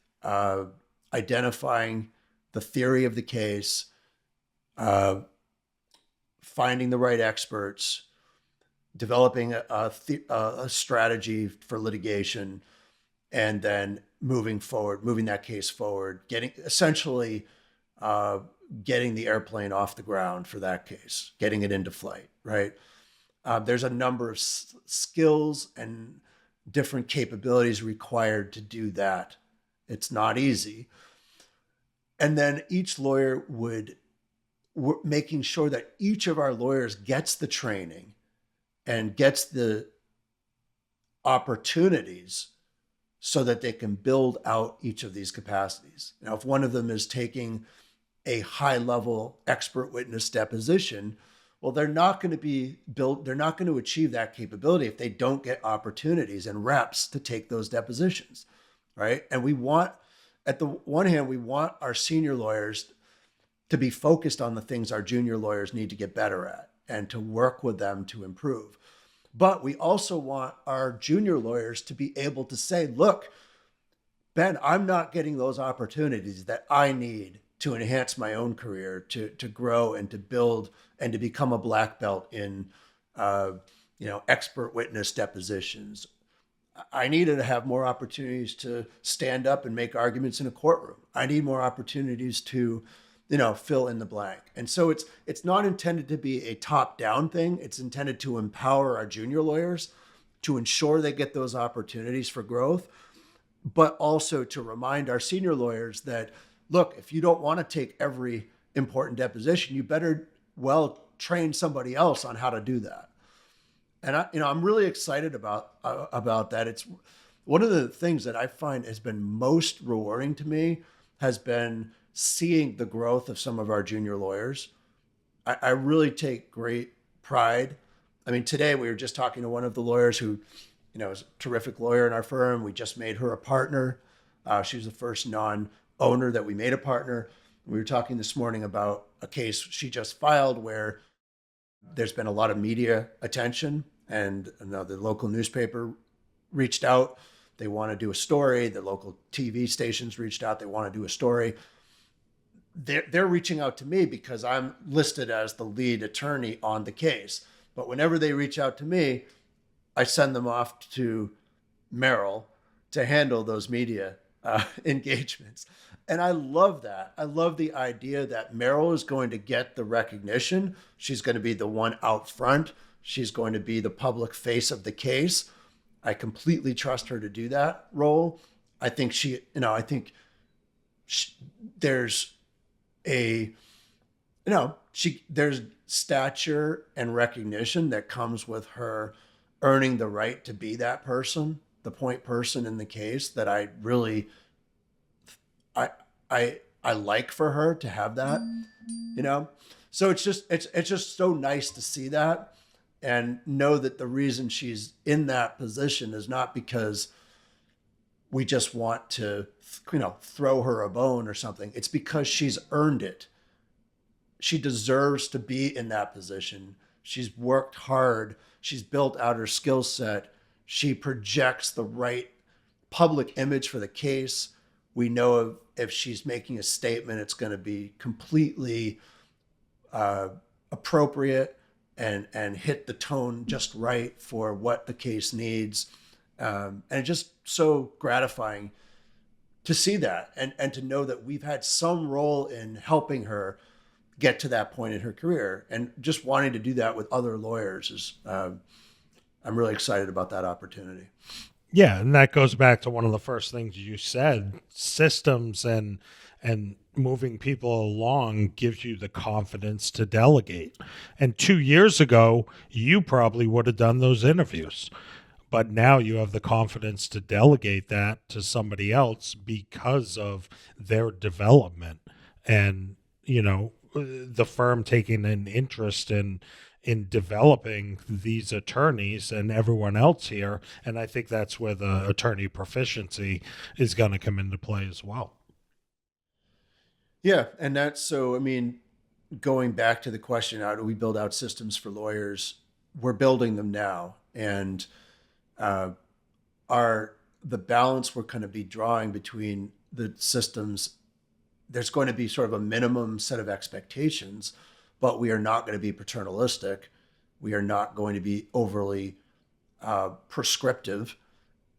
identifying the theory of the case, finding the right experts, developing a strategy for litigation, and then moving that case forward, getting the airplane off the ground for that case, getting it into flight, right? There's a number of skills and different capabilities required to do that. It's not easy. And then each lawyer making sure that each of our lawyers gets the training and gets the opportunities so that they can build out each of these capacities. Now, if one of them is taking a high-level expert witness deposition, well, they're not going to achieve that capability if they don't get opportunities and reps to take those depositions, right? And at the one hand, we want our senior lawyers to be focused on the things our junior lawyers need to get better at and to work with them to improve. But we also want our junior lawyers to be able to say, look, Ben, I'm not getting those opportunities that I need to enhance my own career, to grow and to build and to become a black belt in, expert witness depositions. I needed to have more opportunities to stand up and make arguments in a courtroom. I need more opportunities to, fill in the blank. And so it's not intended to be a top-down thing. It's intended to empower our junior lawyers to ensure they get those opportunities for growth, but also to remind our senior lawyers that, look, if you don't want to take every important deposition, you better train somebody else on how to do that. And I'm really excited about that. It's one of the things that I find has been most rewarding to me has been seeing the growth of some of our junior lawyers. I really take great pride. I mean, today we were just talking to one of the lawyers who, is a terrific lawyer in our firm. We just made her a partner. She was the first non-owner that we made a partner. We were talking this morning about a case she just filed where there's been a lot of media attention, and the local newspaper reached out. They want to do a story. The local TV stations reached out. They want to do a story. They're reaching out to me because I'm listed as the lead attorney on the case. But whenever they reach out to me, I send them off to Merrill to handle those media engagements. And I love that. I love the idea that Merrill is going to get the recognition. She's going to be the one out front. She's going to be the public face of the case. I completely trust her to do that role. I think there's there's stature and recognition that comes with her earning the right to be that person, the point person in the case, that I really, I like for her to have that, So it's just so nice to see that and know that the reason she's in that position is not because we just want to, throw her a bone or something. It's because she's earned it. She deserves to be in that position. She's worked hard. She's built out her skill set. She projects the right public image for the case. We know if she's making a statement, it's going to be completely appropriate and hit the tone just right for what the case needs. And it's just so gratifying to see that and to know that we've had some role in helping her get to that point in her career, and just wanting to do that with other lawyers is, I'm really excited about that opportunity. Yeah, and that goes back to one of the first things you said. Systems and moving people along gives you the confidence to delegate. And 2 years ago, you probably would have done those interviews. But now you have the confidence to delegate that to somebody else because of their development and, the firm taking an interest in developing these attorneys and everyone else here. And I think that's where the attorney proficiency is going to come into play as well. Yeah. And going back to the question, how do we build out systems for lawyers? We're building them now. And the balance we're going to be drawing between the systems, there's going to be sort of a minimum set of expectations, but we are not going to be paternalistic. We are not going to be overly prescriptive.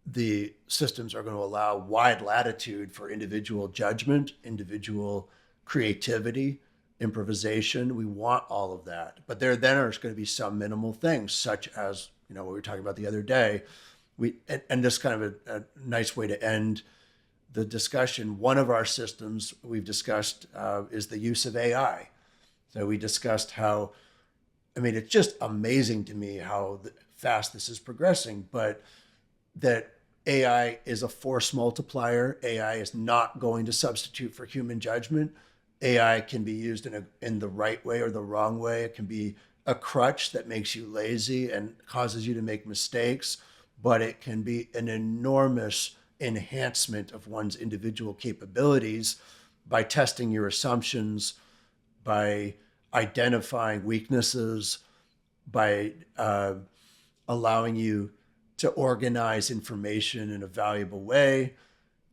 The systems are going to allow wide latitude for individual judgment, individual creativity, improvisation. We want all of that. But there then are going to be some minimal things, such as, what we were talking about the other day. And this kind of a nice way to end the discussion. One of our systems we've discussed is the use of AI. So we discussed how, it's just amazing to me how fast this is progressing, but that AI is a force multiplier. AI is not going to substitute for human judgment. AI can be used in the right way or the wrong way. It can be a crutch that makes you lazy and causes you to make mistakes, but it can be an enormous enhancement of one's individual capabilities by testing your assumptions, by identifying weaknesses, by allowing you to organize information in a valuable way,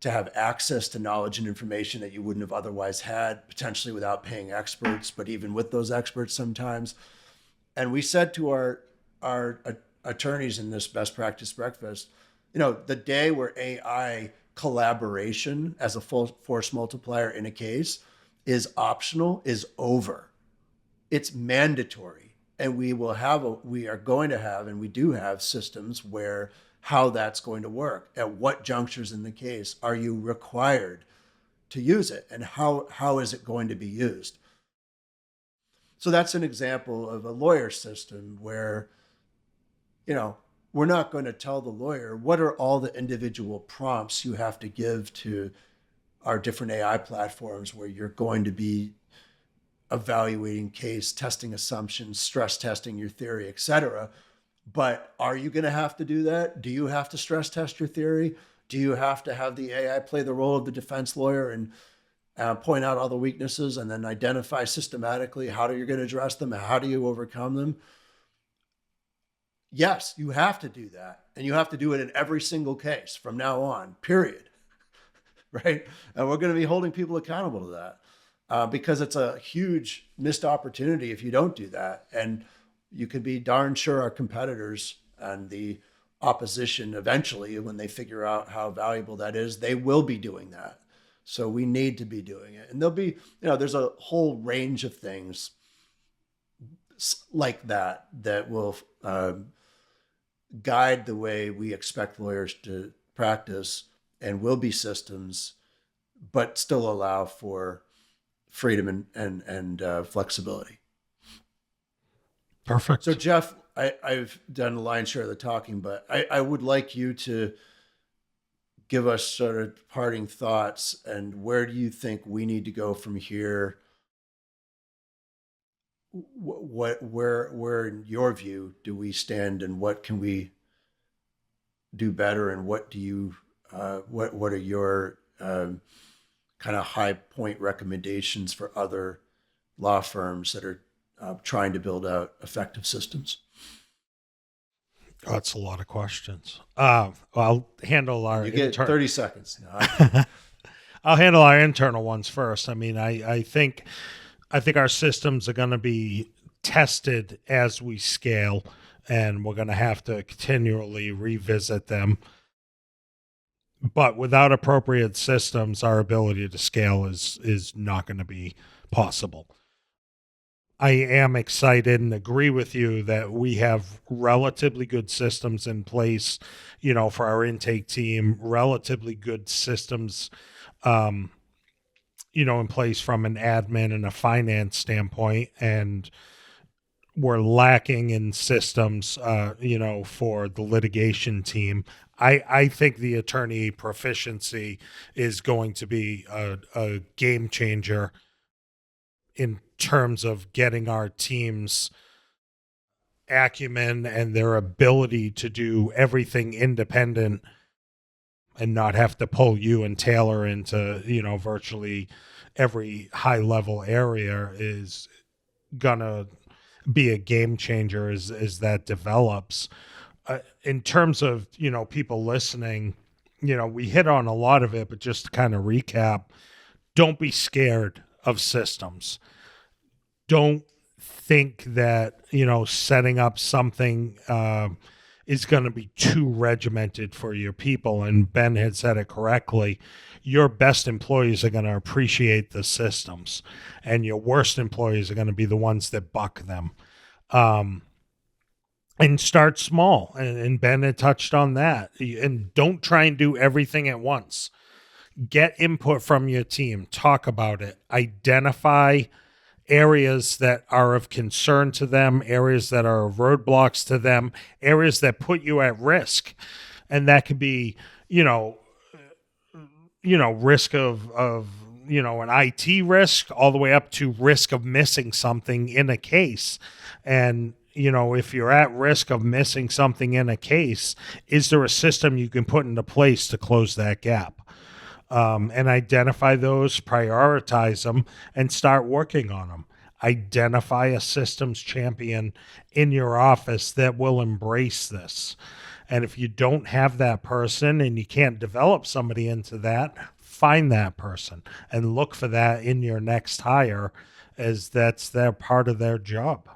to have access to knowledge and information that you wouldn't have otherwise had, potentially without paying experts, but even with those experts sometimes. And we said to our attorneys in this best practice breakfast, the day where AI collaboration as a full force multiplier in a case is optional is over. It's mandatory. And we are going to have, and we do have systems where how that's going to work. At what junctures in the case are you required to use it? And how is it going to be used? So that's an example of a lawyer system where we're not going to tell the lawyer what are all the individual prompts you have to give to our different AI platforms where you're going to be evaluating case, testing assumptions, stress testing your theory, et cetera. But are you going to have to do that? Do you have to stress test your theory? Do you have to have the AI play the role of the defense lawyer and point out all the weaknesses and then identify systematically how you're going to address them? How do you overcome them? Yes, you have to do that. And you have to do it in every single case from now on, period. Right? And we're going to be holding people accountable to that because it's a huge missed opportunity if you don't do that. And you can be darn sure our competitors and the opposition eventually, when they figure out how valuable that is, they will be doing that. So we need to be doing it. And there'll be, there's a whole range of things like that will guide the way we expect lawyers to practice, and will be systems, but still allow for freedom and flexibility. Perfect. So Jeff, I've done a lion's share of the talking, but I would like you to give us sort of parting thoughts, and where do you think we need to go from here? Where in your view do we stand, and what can we do better, and what do you what are your kind of high point recommendations for other law firms that are trying to build out effective systems? Oh, that's a lot of questions. I'll handle our. You get 30 seconds. No, I'll handle our internal ones first. I mean, I think our systems are going to be tested as we scale, and we're going to have to continually revisit them. But without appropriate systems, our ability to scale is not going to be possible. I am excited and agree with you that we have relatively good systems in place, for our intake team, relatively good systems, in place from an admin and a finance standpoint. And we're lacking in systems, for the litigation team. I think the attorney proficiency is going to be a game changer in terms of getting our teams acumen and their ability to do everything independent and not have to pull you and Taylor into, virtually every high level area is gonna be a game changer as that develops. In terms of, people listening, we hit on a lot of it, but just to kind of recap, don't be scared of systems. Don't think that, setting up something is going to be too regimented for your people. And Ben had said it correctly. Your best employees are going to appreciate the systems, and your worst employees are going to be the ones that buck them. And start small. And Ben had touched on that. And don't try and do everything at once. Get input from your team. Talk about it. Identify areas that are of concern to them, areas that are roadblocks to them, areas that put you at risk. And that could be, risk of an IT risk all the way up to risk of missing something in a case. And, if you're at risk of missing something in a case, is there a system you can put into place to close that gap? And identify those, prioritize them, and start working on them. Identify a systems champion in your office that will embrace this. And if you don't have that person and you can't develop somebody into that, find that person and look for that in your next hire, as that's their part of their job.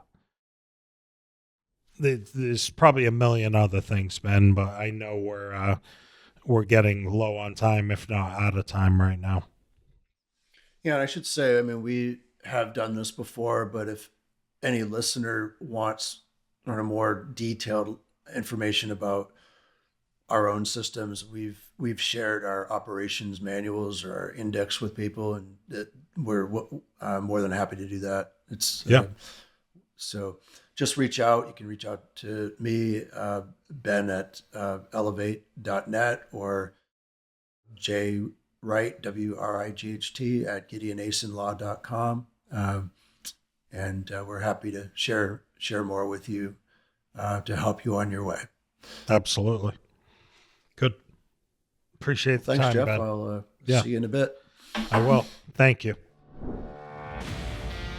There's probably a million other things, Ben, but I know we're getting low on time, if not out of time right now. Yeah, and I should say, we have done this before, but if any listener wants more detailed information about our own systems, we've shared our operations manuals or our index with people, and that we're more than happy to do that. So just reach out. You can reach out to me, Ben at elevate.net, or Wright, WRIGHT, at GideonAsenLaw.com. And we're happy to share more with you to help you on your way. Absolutely. Good. Appreciate the Thanks, time, Jeff. Ben. I'll Yeah. see you in a bit. I will. Thank you.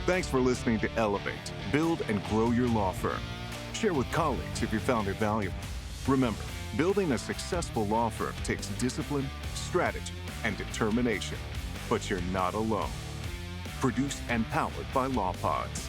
Thanks for listening to Elevate, Build and Grow Your Law Firm. Share with colleagues if you found it valuable. Remember, building a successful law firm takes discipline, strategy, and determination. But you're not alone. Produced and powered by LawPods.